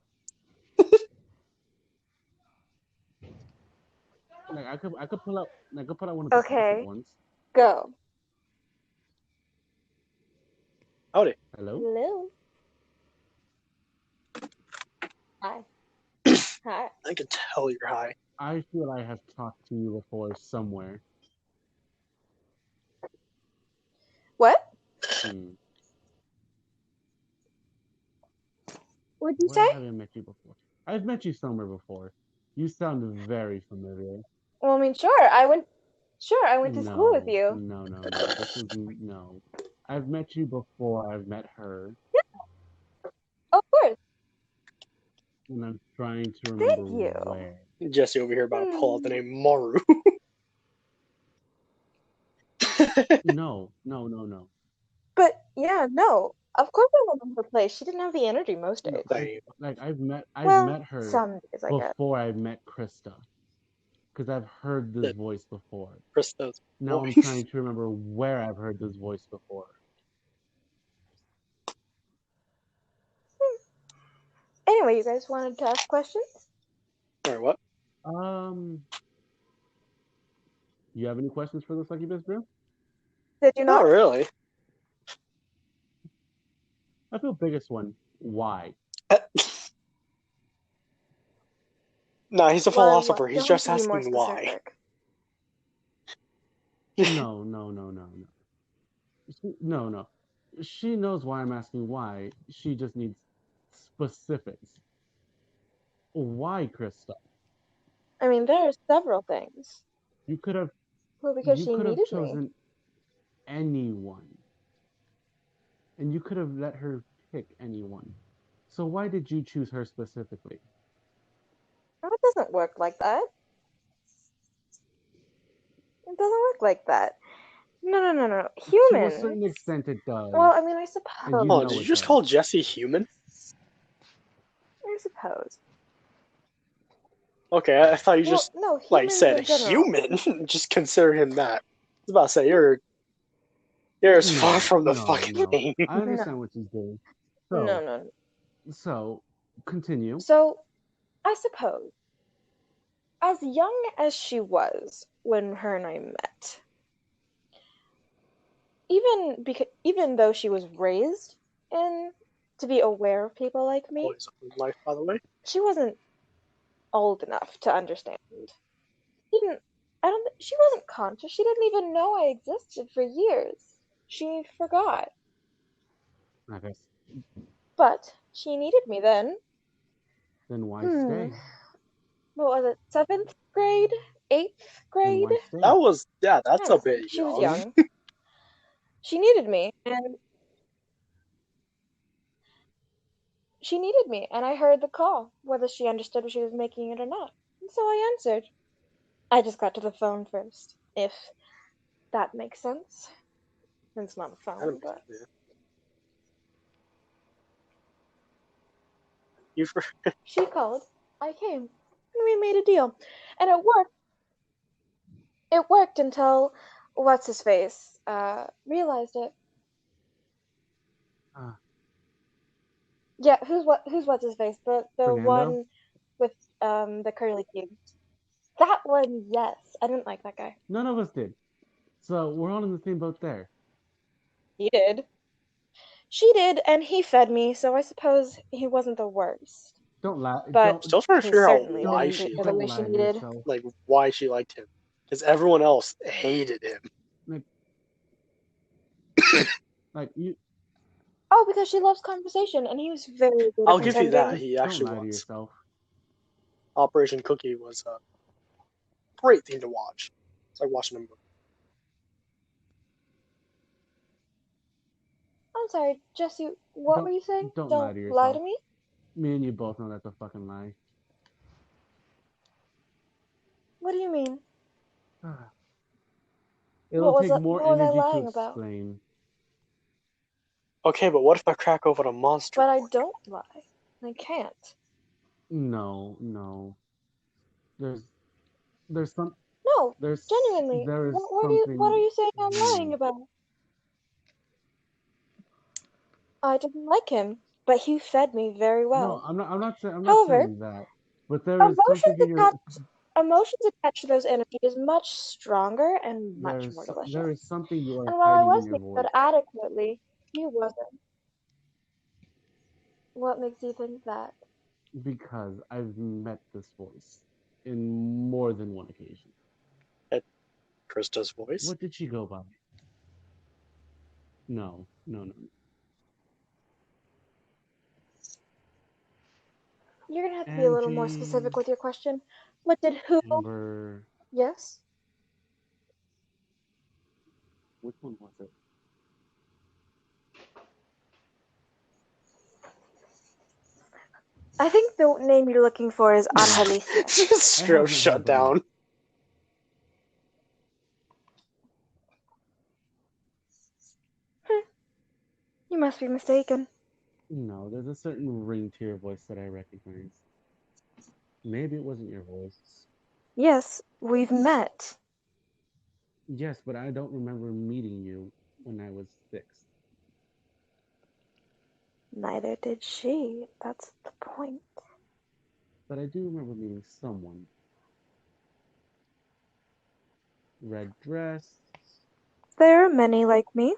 Like I could pull out one of the Okay. specific ones. Go. Howdy. Hello. Hello. Hi. Hi. I can tell you're high. I feel I have talked to you before somewhere. What? What'd you Where say? have I met you before? I've met you somewhere before. You sound very familiar. Well, I mean, sure. I went to school with you. No. This is no. I've met you before. I've met her, Of course. and I'm trying to remember Thank you. where. Jesse over here about to pull out the name Maru. No. But yeah, no. Of course I remember her place. She didn't have the energy most days. I've met Well, her some days, I guess. before I met Krista, because I've heard this voice before. Krista's Now voice. I'm trying to remember where I've heard this voice before. Anyway, you guys wanted to ask questions? Sorry, what? You have any questions for the succubus, bro? Did you Not not? really. I feel biggest one. Why? Nah, he's a Why philosopher. what? He's You'll have just to be more asking why. specific. No. No. She knows why I'm asking why. She just needs specifics. Why, Krista? I mean, there are several things. You could have Well, because you she could have needed me. chosen anyone. And you could have let her pick anyone. So why did you choose her specifically? No, it doesn't work like that. It doesn't work like that. No. To a Humans. certain extent it does. Well, I mean, I And suppose. you Oh, know did you it just does. call Jesse human? I suppose. Okay, I thought you Well, just no, humans like said in general. human. Just consider him that. I was about to say you're as far from the fucking name. I understand what she's doing. No. So continue. So, I suppose, as young as she was when her and I met, even though she was raised in to be aware of people like me, Boys of life, by the way. she wasn't old enough to understand. She wasn't conscious. She didn't even know I existed for years. She forgot. I guess. But she needed me then. Then why stay? What was it? 7th grade? 8th Then grade? why stay? That was that's Yeah, a bit she was young. young. She needed me, and I heard the call, whether she understood what she was making it or not. And so I answered. I just got to the phone first, if that makes sense. It's not a phone, but Yeah. You for she called. I came, and we made a deal, and it worked. It worked until what's his face realized it. Yeah, who's what's his face? The Fernando? one with the curly cubes. That one, yes. I didn't like that guy. None of us did. So we're all in the same boat there. He did. She did, and he fed me, so I suppose he wasn't the worst. Don't lie. But still trying to he figure out certainly why didn't she treat her the way she lie to needed. yourself. like why she liked him, because everyone else hated him. Like you. Oh, because she loves conversation, and he was very good I'll at give you that. pretending. He actually Don't lie to was. yourself. Operation Cookie was a great thing to watch. It's like watching a movie. I'm sorry, Jesse. What were you saying? Don't Don't lie to yourself. lie to me. Me and you both know that's a fucking lie. What do you mean? It'll take more what was I energy to lying about? explain. Okay, but what if I crack open a monster? But I don't lie. I can't. No. There's some. No, There's genuinely. there is What something. are you saying I'm lying about? I didn't like him, but he fed me very well. No, I'm not saying. I'm not However, saying that. But there is something in your. emotions attached to those energies is much stronger and much more delicious. There is something you are And while I hiding was in your being voice. fed adequately, he wasn't. What makes you think that? Because I've met this voice in more than one occasion. Krista's voice. What did she go by? No. You're gonna have to be a little more specific with your question. What did who? Amber. Yes. Which one was it? I think the name you're looking for is Angelicia. Straight shut down. You must be mistaken. No, there's a certain ring to your voice that I recognize. Maybe it wasn't your voice. Yes, we've met. Yes, but I don't remember meeting you when I was 6. Neither did she. That's the point. But I do remember meeting someone. Red dress. There are many like me.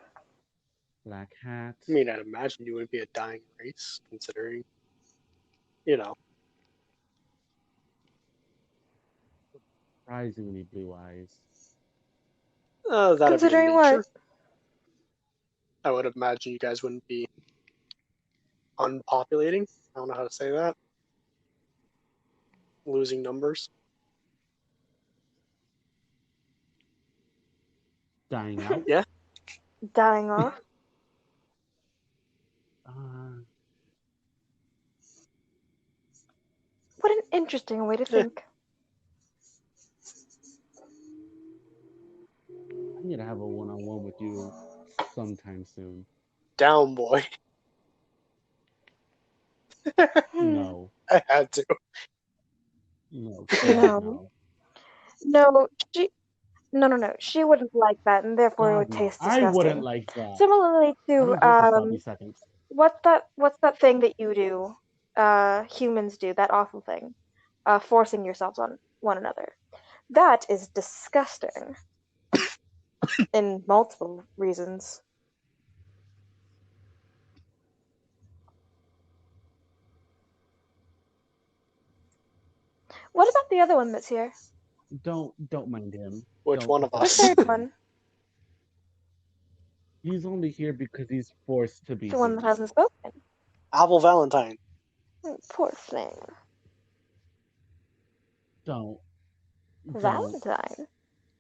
Black hat. I mean, I'd imagine you would be a dying race, considering, you know. Surprisingly blue eyes. That'd be in Considering what? nature. I would imagine you guys wouldn't be unpopulating. I don't know how to say that. Losing numbers. Dying out. Yeah. Dying off. Uh, What an interesting way to Yeah. think. I need to have a one-on-one with you sometime soon. Down, boy. No. I had to. No. No. No, she. No. She wouldn't like that, and therefore it God, would no. taste I wouldn't disgusting. like that. Similarly I to don't care for sloppy seconds. what's that thing that you do? Humans do that awful thing, forcing yourselves on one another. That is disgusting. In multiple reasons. What about the other one that's here? Don't mind him. Which Don't one of The us? mind third him. one. He's only here because he's forced to be The one here. that hasn't spoken. Apple Valentine. Poor thing. Don't. Valentine.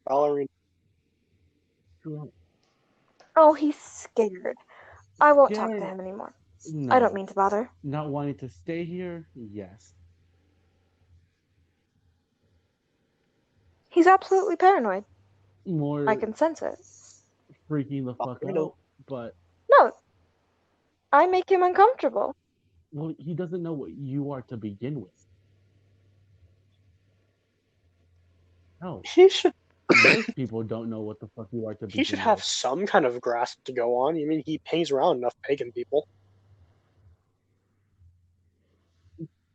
Ballerina. Don't. Oh, he's scared. I won't talk to Scared? him anymore. No. I don't mean to bother. Not wanting to stay here? Yes. He's absolutely paranoid. More I can sense it. freaking the fuck Volcano. out, but No, I make him uncomfortable. well, he doesn't know what you are to begin with. No, He should most people don't know what the fuck you are to begin he should have with. some kind of grasp to go on. You mean he hangs around enough pagan people?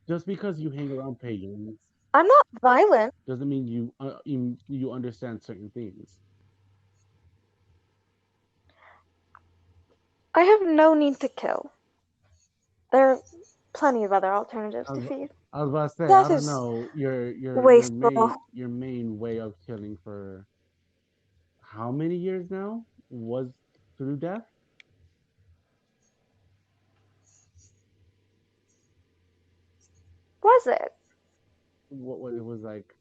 Just because you hang around pagans I'm not violent. doesn't mean you understand certain things. I have no need to kill. There are plenty of other alternatives to feed. I was about to say, That I don't is know wasteful. your main way of killing for how many years now was through death? Was it? What was it was like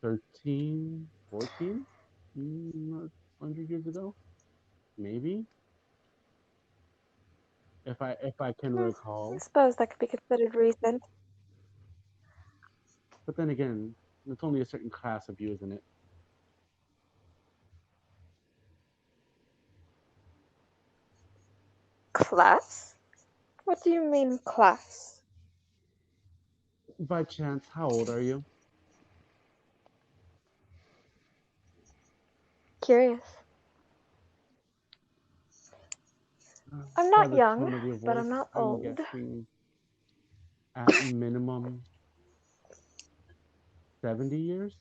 13, 14? 100 years ago? Maybe? If I can I recall. suppose that could be considered recent. But then again, it's only a certain class of you, isn't it? Class? What do you mean, class? By chance, how old are you? Curious. I'm By not the young, tone of your but I'm voice, not I'm old. guessing at minimum 70 years?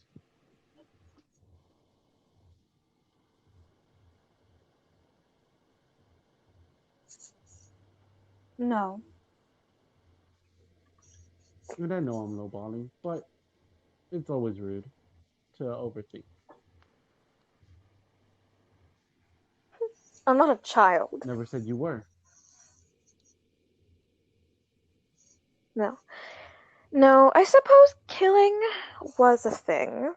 No. And I know I'm lowballing, but it's always rude to overthink. I'm not a child. Never said you were. No. No, I suppose killing was a thing.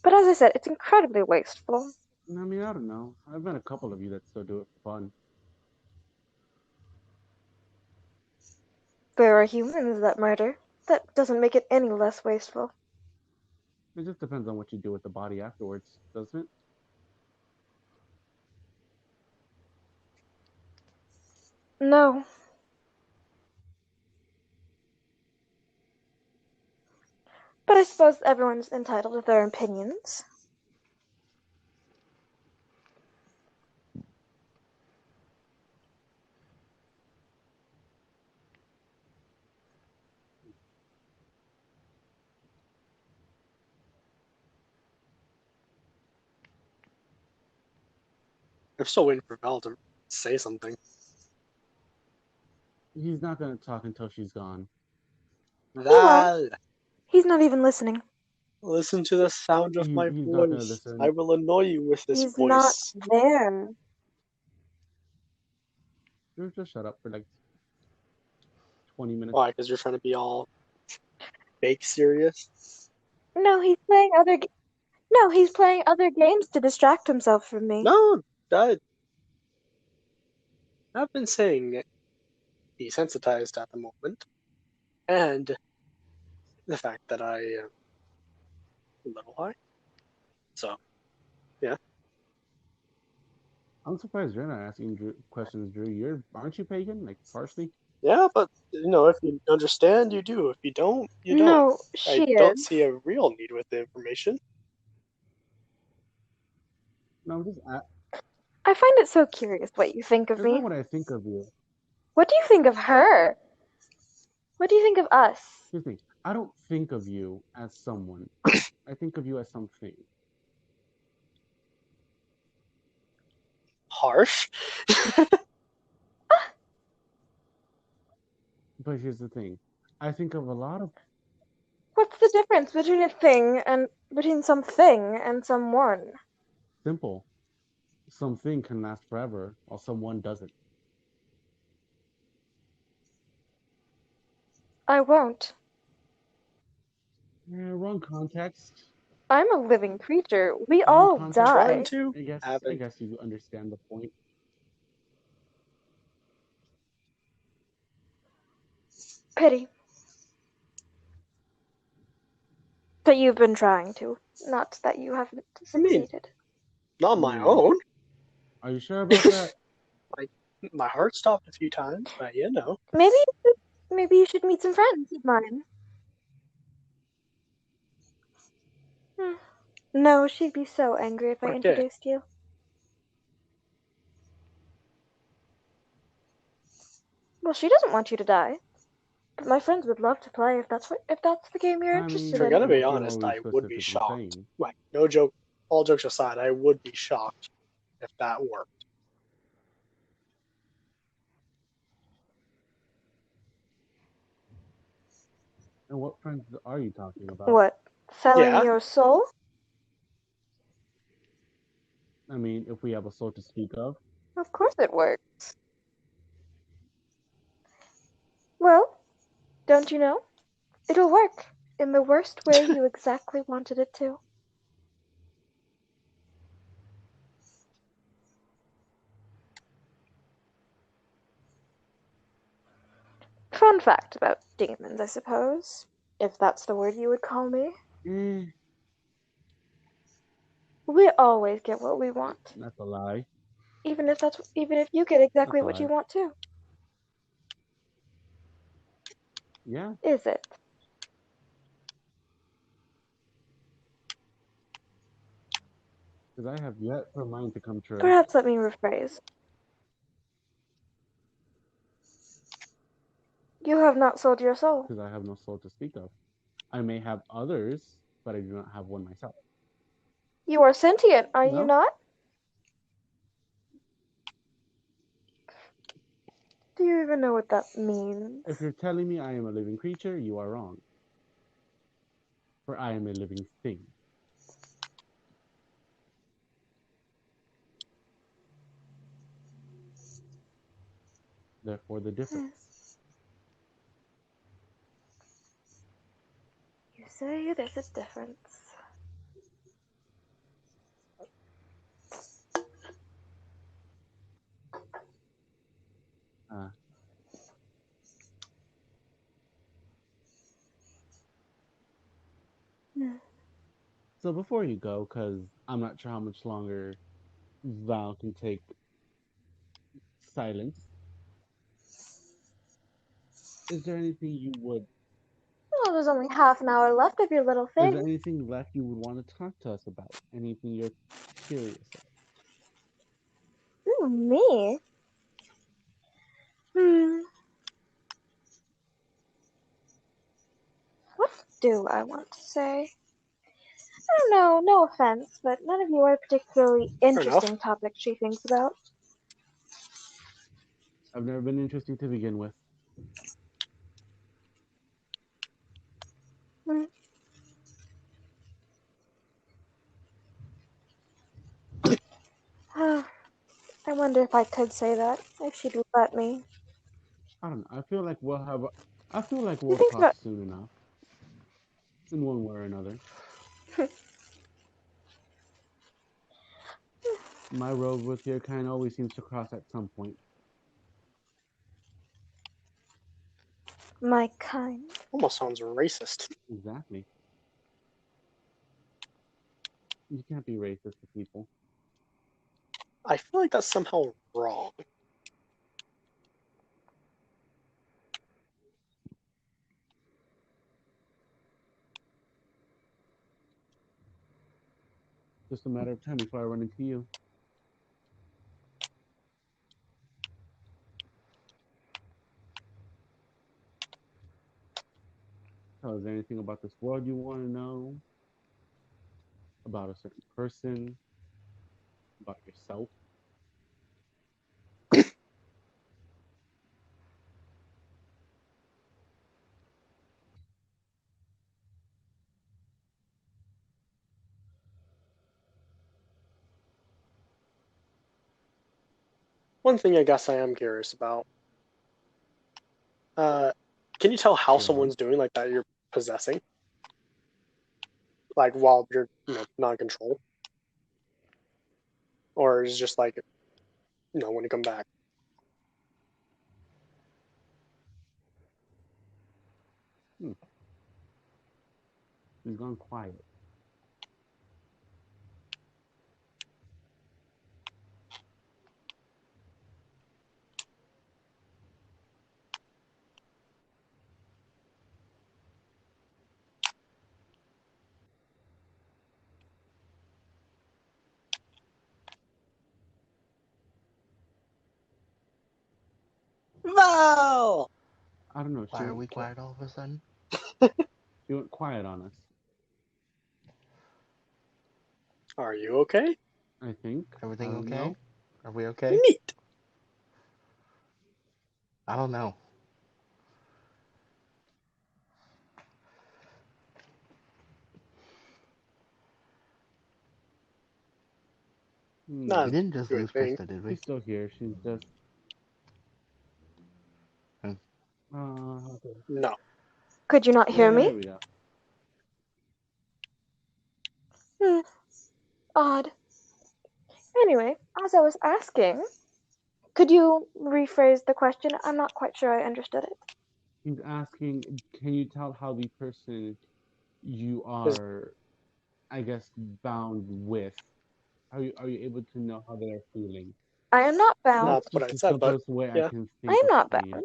But as I said, it's incredibly wasteful. I mean, I don't know. I've met a couple of you that still do it for fun. There are humans that murder. That doesn't make it any less wasteful. It just depends on what you do with the body afterwards, doesn't it? No. But I suppose everyone's entitled to their opinions. I'm still waiting for Val to say something. He's not gonna talk until she's gone. Val, He's not even listening. listen to the sound of my He's not gonna voice. listen. I will annoy you with this He's not voice. there. Just shut up for like 20 minutes. Why? Because you're trying to be all fake serious? No, he's playing other games to distract himself from me. No, I've been saying desensitized at the moment, and the fact that I am a little high. So, I'm surprised you're not asking questions, Drew. Aren't you pagan? Like partially? yeah, but if you understand, you do. If you don't, you don't. No, I she don't is. see a real need with the information. No, I'm just. I find it so curious what you think of That's me. not what I think of you. What do you think of her? What do you think of us? Here's the thing. I don't think of you as someone. I think of you as something. Harsh. But here's the thing. I think of a lot of What's the difference between something and someone? simple. Something can last forever, while someone doesn't. I won't. Yeah, wrong context. I'm a living creature. We Wrong all context. die. Trying to. I Haven't. guess you understand the point. Pity. That you've been trying to, not that you haven't I mean, succeeded. not on my own. Are you sure about that? My heart stopped a few times, but Maybe you should meet some friends of mine. No, she'd be so angry if I Okay. introduced you. Well, she doesn't want you to die. But my friends would love to play if that's the game you're interested If we're in. gonna be what game are honest, we I would be specifically shocked. playing? Like, no joke. All jokes aside, I would be shocked if that worked. And what friends are you talking about? What? Selling Yeah. your soul? I mean, if we have a soul to speak of. Of course it works. Well, don't you know? It'll work in the worst way you exactly wanted it to. Fun fact about demons, I suppose, if that's the word you would call me. We always get what we want. That's a lie. Even if you get exactly what you want too. Yeah. Is it? Because I have yet for mine to come true. Perhaps let me rephrase. You have not sold your soul. Because I have no soul to speak of. I may have others, but I do not have one myself. You are sentient, are you not? Do you even know what that means? If you're telling me I am a living creature, you are wrong. For I am a living thing. Therefore, the difference. You say there's a difference. So before you go, because I'm not sure how much longer Val can take silence, is there anything you would... Well, there's only half an hour left of your little thing. Is there anything left you would want to talk to us about? Anything you're curious about? Ooh, me? What do I want to say? I don't know, no offense, but none of you are a particularly enough. interesting topic she thinks about. I've never been interesting to begin with. Hmm. I wonder if I could say that, if she'd let me. I don't know. I feel like we'll have. I feel like He we'll thinks talk about. soon enough, in one way or another. My road with your kind always seems to cross at some point. My kind. Almost sounds racist. Exactly. You can't be racist to people. I feel like that's somehow wrong. Just a matter of time before I run into you. So, is there anything about this world you want to know? About a certain person? About yourself? One thing I guess I am curious about. Can you tell how Go ahead. someone's doing like that you're possessing? Like while you're, not in control? Or is it just like, when you come back? Hmm. He's gone quiet. Val! I don't know. Why are we quiet all of a sudden? She went quiet on us. Are you okay? I think. I Everything don't okay? know. Are we okay? Neat. I don't know. Not We Hmm. didn't just good lose thing. Krista, did we? She's still here. She's just. Hmm. Okay. No. Could you not hear There me? we go. Hmm, odd. Anyway, as I was asking, could you rephrase the question? I'm not quite sure I understood it. He's asking, can you tell how the person you Is are, I guess, bound with? Are you able to know how they are feeling? I am not bound. not That's what just I the said, but simplest way I yeah. can I think am of not saying it. bound.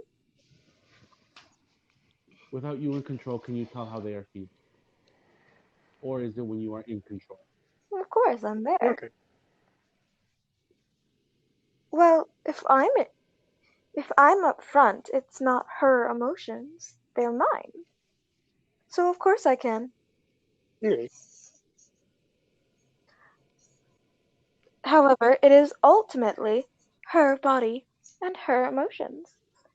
Without you in control, can you tell how they are feeling? Or is it when you are in control? Of course, I'm there. Okay. Well, if I'm up front, it's not her emotions, they're mine. So of course I can. Okay. However, it is ultimately her body and her emotions,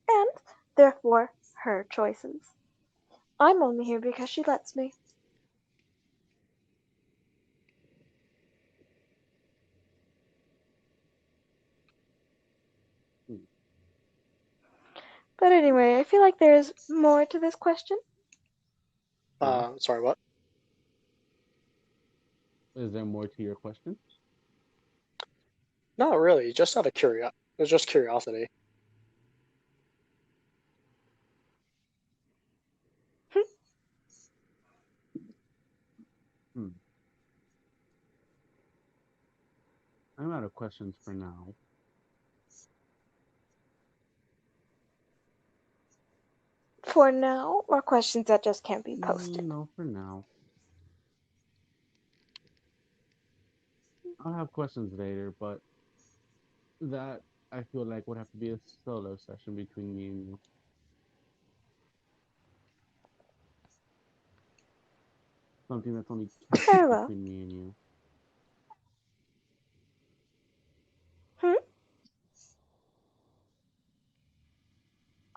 and therefore her choices. I'm only here because she lets me. Hmm. But anyway, I feel like there's more to this question. Huh? Sorry, what? Is there more to your question? Not really. Just out of curiosity. It's just curiosity. Hmm. I'm out of questions for now. For now, or questions that just can't be posted. No, for now. I'll have questions later, but that I feel like would have to be a solo session between me and you. something that's only kept Very well. between me and you.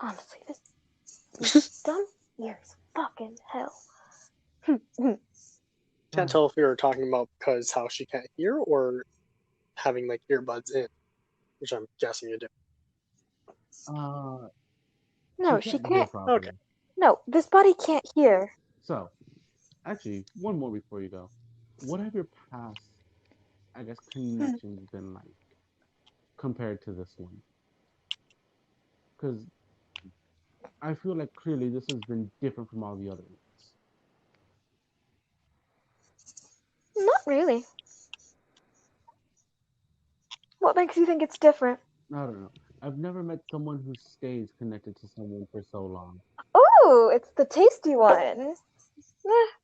Honestly, this dumb ear is fucking hell. Can't tell if we were talking about because how she can't hear or having like earbuds in, which I'm guessing you do. No, she she can't hear can't. properly. Okay. No, this body can't hear. So, actually, one more before you go. What have your past, I guess, connections been like compared to this one? Because I feel like clearly this has been different from all the other ones. Not really. What makes you think it's different? I don't know. I've never met someone who stays connected to someone for so long. Oh, it's the tasty one.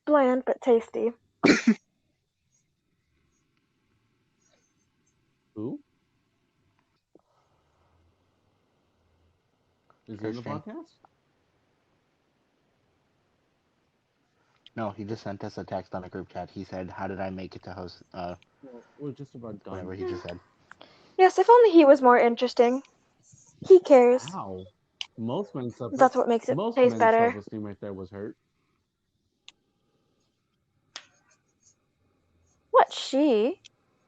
Bland but tasty. Who? Is he on the Christian. podcast? No, he just sent us a text on a group chat. He said, "How did I make it to host?" Well, we're just about done. Whatever he just said. Yes, if only he was more interesting. He cares. How? Most men's self That's what makes it most taste men's better. self-esteem right there was hurt. What, she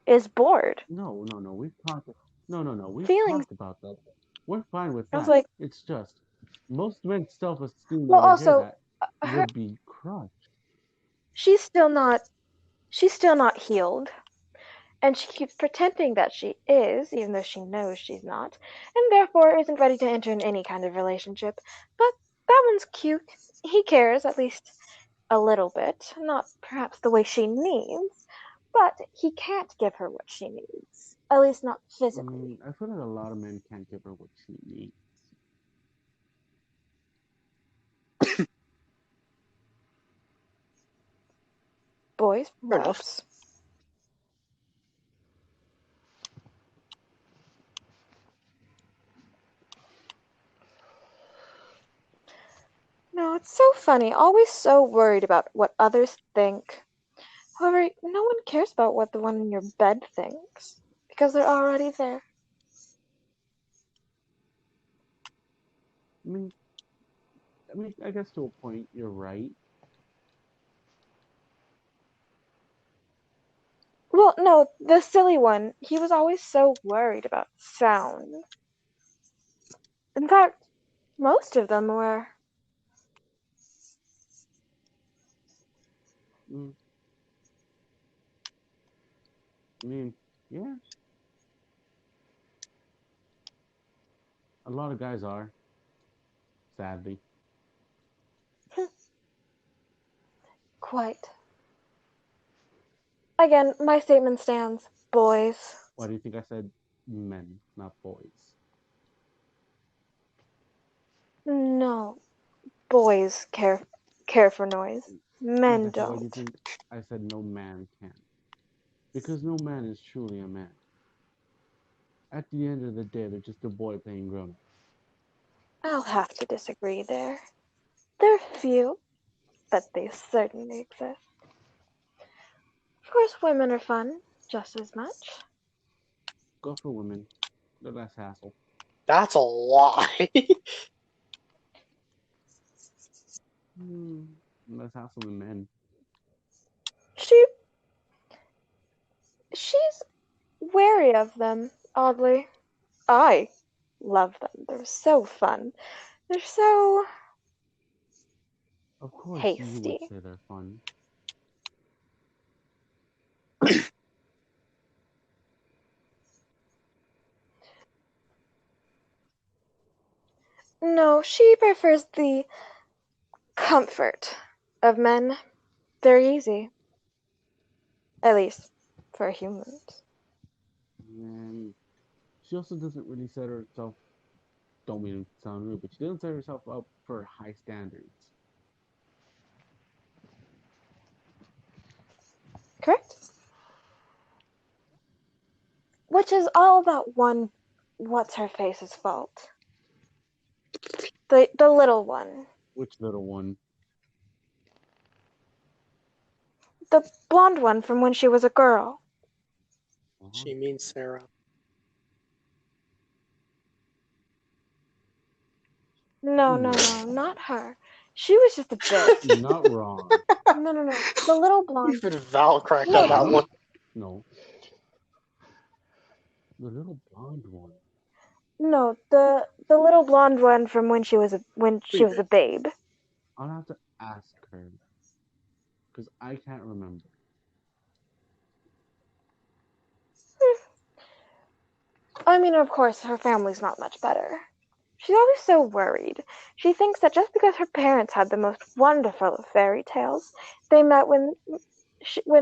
is bored. No. We've talked. No. We've Feelings. talked about that. We're fine with I was that. like, It's just most men's self-esteem well, when they hear also, that her, would be crushed. she's still not healed. And she keeps pretending that she is, even though she knows she's not, and therefore isn't ready to enter in any kind of relationship. But that one's cute. He cares, at least a little bit. Not perhaps the way she needs, but he can't give her what she needs. At least not physically. I feel like a lot of men can't give her what she needs. Boys, Fair enough. perhaps. No, it's so funny. Always so worried about what others think. However, no one cares about what the one in your bed thinks because they're already there. I guess to a point, you're right. Well, no, the silly one. He was always so worried about sound. In fact, most of them were. Mm, I mean, yeah, a lot of guys are, sadly. Quite. Again, my statement stands. Boys. Why do you think I said men, not boys? No. Boys care for noise. Men Exactly. Why do you don't. think I said no man can? Because no man is truly a man. At the end of the day, they're just a boy playing grown up. I'll have to disagree there. They're few, but they certainly exist. Of course, women are fun, just as much. Go for women. They're less hassle. That's a lie. Less hassle than men. She's wary of them, oddly. I love them. They're so fun. They're so Of course, you would hasty. say they're fun. No, she prefers the comfort of men. They're easy. At least for humans. And she also doesn't really set herself, don't mean to sound rude, but she doesn't set herself up for high standards. Correct? Which is all that one what's her face's fault. The little one. Which little one? The blonde one from when she was a girl. She means Sarah. No, not her. She was just a bitch. You're not wrong. No. The little blonde. Even Val cracked on that one. No. The little blonde one. No, the little blonde one from when she was a babe. I'll have to ask her. Because I can't remember. I mean, of course, her family's not much better. She's always so worried. She thinks that just because her parents had the most wonderful of fairy tales, they met when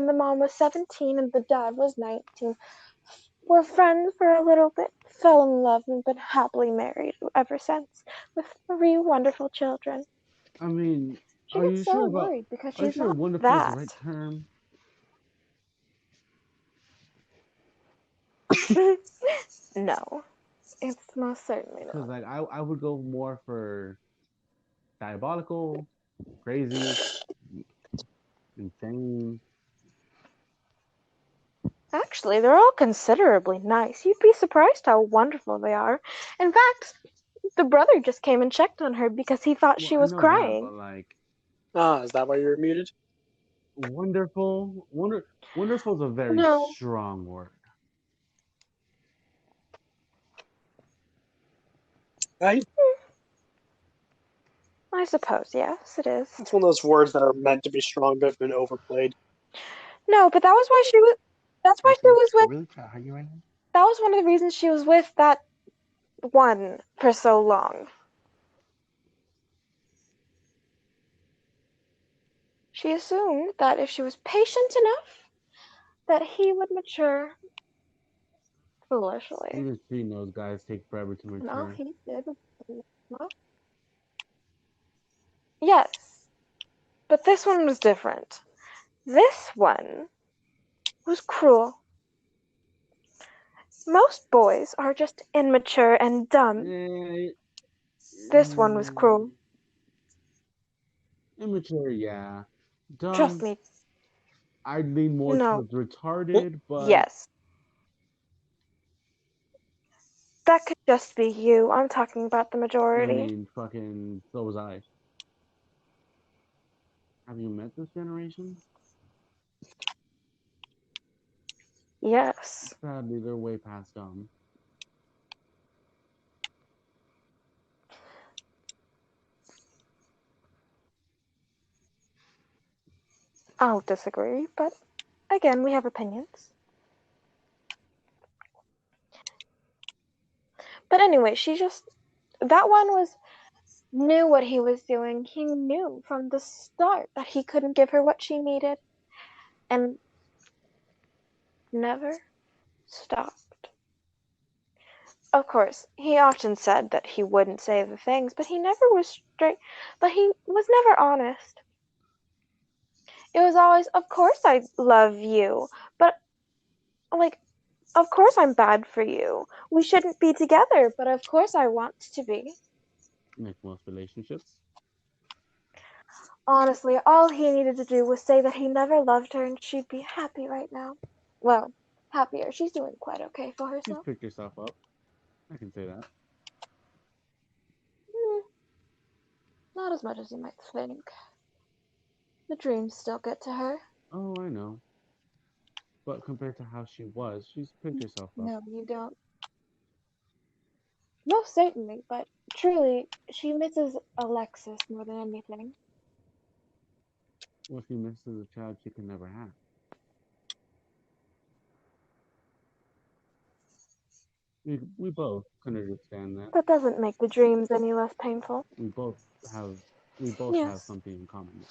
the mom was 17 and the dad was 19, were friends for a little bit, fell in love, and been happily married ever since, with 3 wonderful children. I mean, She are gets you so sure worried because Are you she's sure not wonderful is the that. right term? No, it's most certainly Because not. like I would go more for diabolical, crazy, insane. Actually, they're all considerably nice. You'd be surprised how wonderful they are. In fact, the brother just came and checked on her because he thought Well, she I was know that, crying. but like Is that why you're muted? wonderful is a very No. strong word. I suppose, yes, it is. It's one of those words that are meant to be strong but have been overplayed. No, but that was why she was. That's why she was with. Really trying to argue right now? That was one of the reasons she was with that one for so long. She assumed that if she was patient enough, that he would mature foolishly. Even she knows guys take forever to And all mature. he did was. Yes, but this one was different. This one was cruel. Most boys are just immature and dumb. This one was cruel. Immature, yeah. Dumb. Trust me. I'd lean more towards retarded, but yes. That could just be you. I'm talking about the majority. I mean, fucking, so was I. Have you met this generation? Yes. Sadly, they're way past dumb. I'll disagree, but again, we have opinions. But anyway, that one knew what he was doing. He knew from the start that he couldn't give her what she needed, and never stopped. Of course, he often said that he wouldn't say the things, but he was never honest. It was always, of course I love you, but like, of course I'm bad for you. We shouldn't be together, but of course I want to be. Like most relationships. Honestly, all he needed to do was say that he never loved her and she'd be happy right now. Well, happier. She's doing quite okay for herself. She's picked herself up. I can say that. Not as much as you might think. The dreams still get to her. Oh, I know. But compared to how she was, she's picked herself up. No, you don't. Most certainly, but truly, she misses Alexis more than anything. Well, she misses a child she can never have. We both can understand that. That doesn't make the dreams any less painful. We both have Yes. something in common.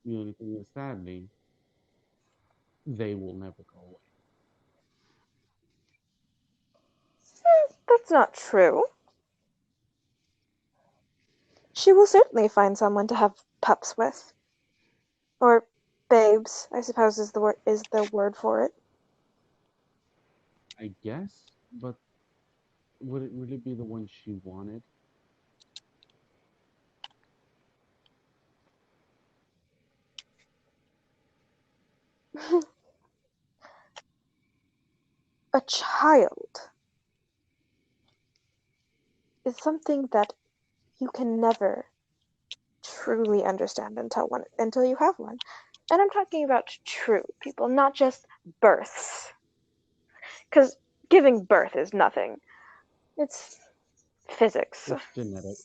The only thing is, sadly, they will never go away. That's not true. She will certainly find someone to have pups with. Or babes, I suppose is the word for it. I guess, but would it really be the one she wanted? a child is something that you can never truly understand until you have one. And I'm talking about true people, not just births. Because giving birth is nothing. It's physics. It's genetic.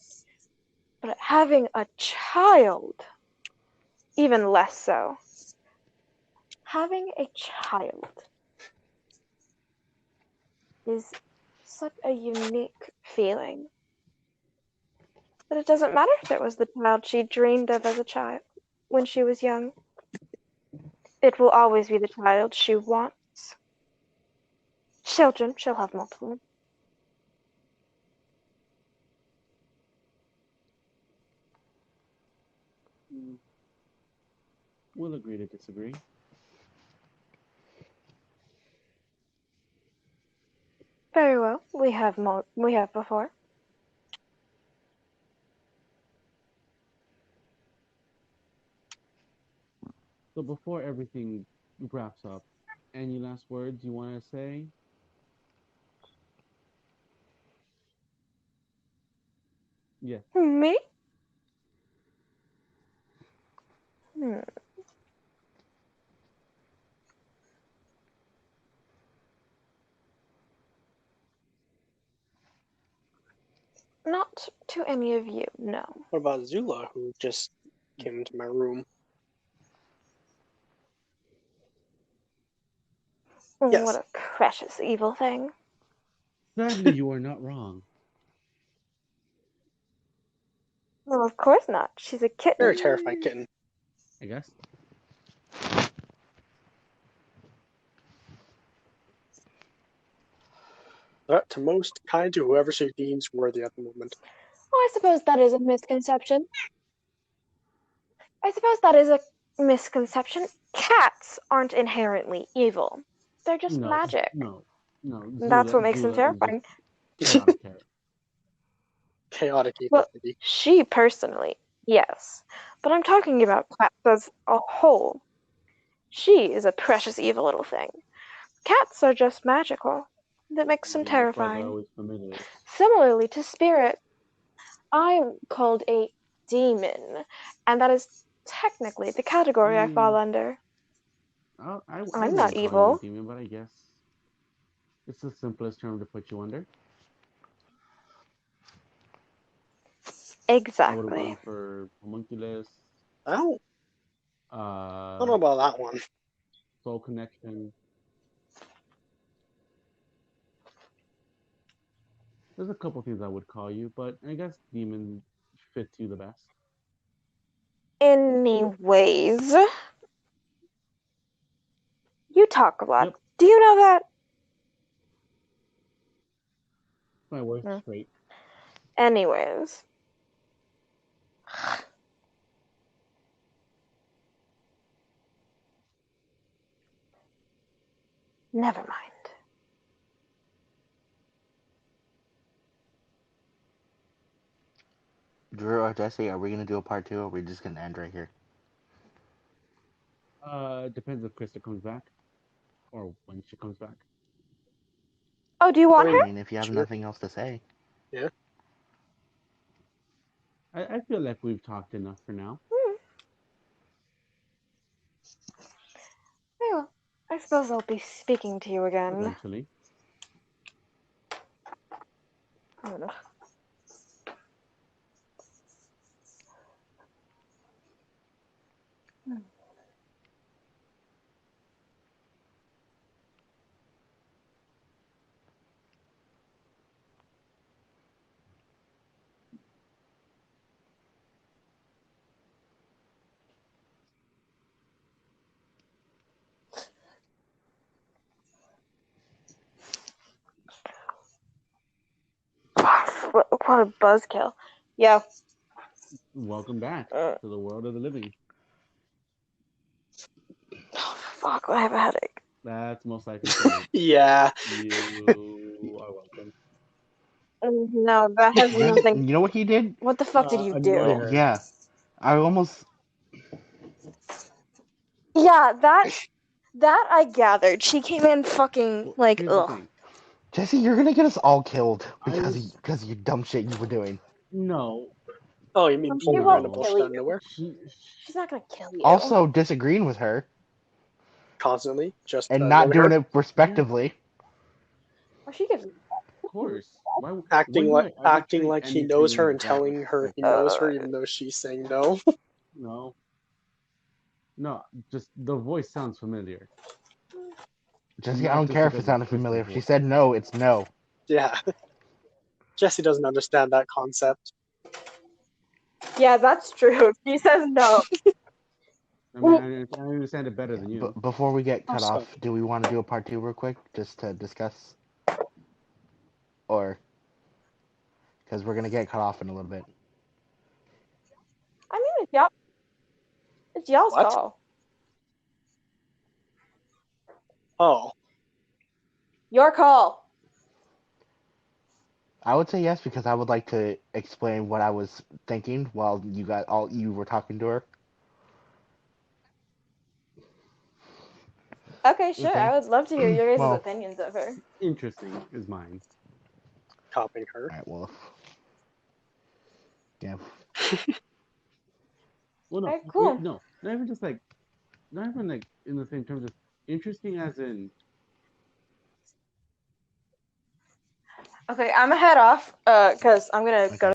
But having a child, even less so. Having a child is such a unique feeling that it doesn't matter if it was the child she dreamed of as a child when she was young. It will always be the child she wants. Children, she'll have multiple. We'll agree to disagree. Very well. We have before. So before everything wraps up, any last words you want to say? Yes. Me? Not to any of you, no. What about Zula, who just came into my room? Yes. What a precious evil thing. Sadly, you are not wrong. Well, of course not. She's a kitten. Very terrifying kitten. I guess. Threat to most, kind to whoever she deems worthy at the moment. Well, I suppose that is a misconception. Cats aren't inherently evil. They're just No, magic. no. That's what makes them Zula is terrifying. just chaotic cat. Chaotic evil Well, lady. she personally, yes. But I'm talking about cats as a whole. She is a precious evil little thing. Cats are just magical. That makes them That's why they're terrifying. always familiar. Similarly to spirit, I'm called a demon, and that is technically the category I fall under. I'm not wouldn't call you a evil. demon, but I guess it's the simplest term to put you under. I would have Exactly. gone for homunculus. I don't know about that one. Soul connection. There's a couple things I would call you, but I guess demon fits you the best. Anyways, you talk a lot. Yep. Do you know that? My worst trait. Anyways. Never mind. Drew or Jesse, are we gonna do a part 2 or are we just gonna end right here? Depends if Krista comes back or when she comes back. Oh, do you want her? I mean, if you have nothing else to say. Yeah. I feel like we've talked enough for now. Well, I suppose I'll be speaking to you again. Eventually. What a buzzkill. Yo. Welcome back to the world of the living. Oh, fuck, I have a headache. That's most likely for me. Yeah. You are welcome. No, that has nothing. You know what he did? What the fuck did you do? Annoy her. Yeah. I almost... Yeah, that That I gathered. She came in fucking like Here's the ugh. thing. Jesse, you're gonna get us all killed I because was- of your dumb shit you were doing. No. Oh, you mean She pulling won't random kill bullshit out of you. nowhere She's not gonna kill you. Also, disagreeing with her constantly, just and not ignoring doing her, it respectively. Well, she gives. Of course. Why acting do like I ever acting say like he knows her anything and that telling her he knows her, even though she's saying no. No. No, just the voice sounds familiar. Jesse, I Not don't just care if because it sounded it's Kristen's familiar. If she voice. said no, it's no. Yeah. Jesse doesn't understand that concept. Yeah, that's true. She says no. I mean, I understand it better than you. But before we get cut Also- off, do we want to do a part 2 real quick just to discuss? Or because we're gonna get cut off in a little bit. I mean, it's y'all's What? call. Oh, Your call. I would say yes because I would like to explain what I was thinking while you were talking to her. Okay, sure. Okay. I would love to hear your guys' Well- opinions of her. Interesting is mine. copying her. All right. Well. Yeah. Well, no, Alright, cool. no, not even just like, not even like in the same terms of interesting as in. Okay, I'm gonna head off. Cause I'm gonna go.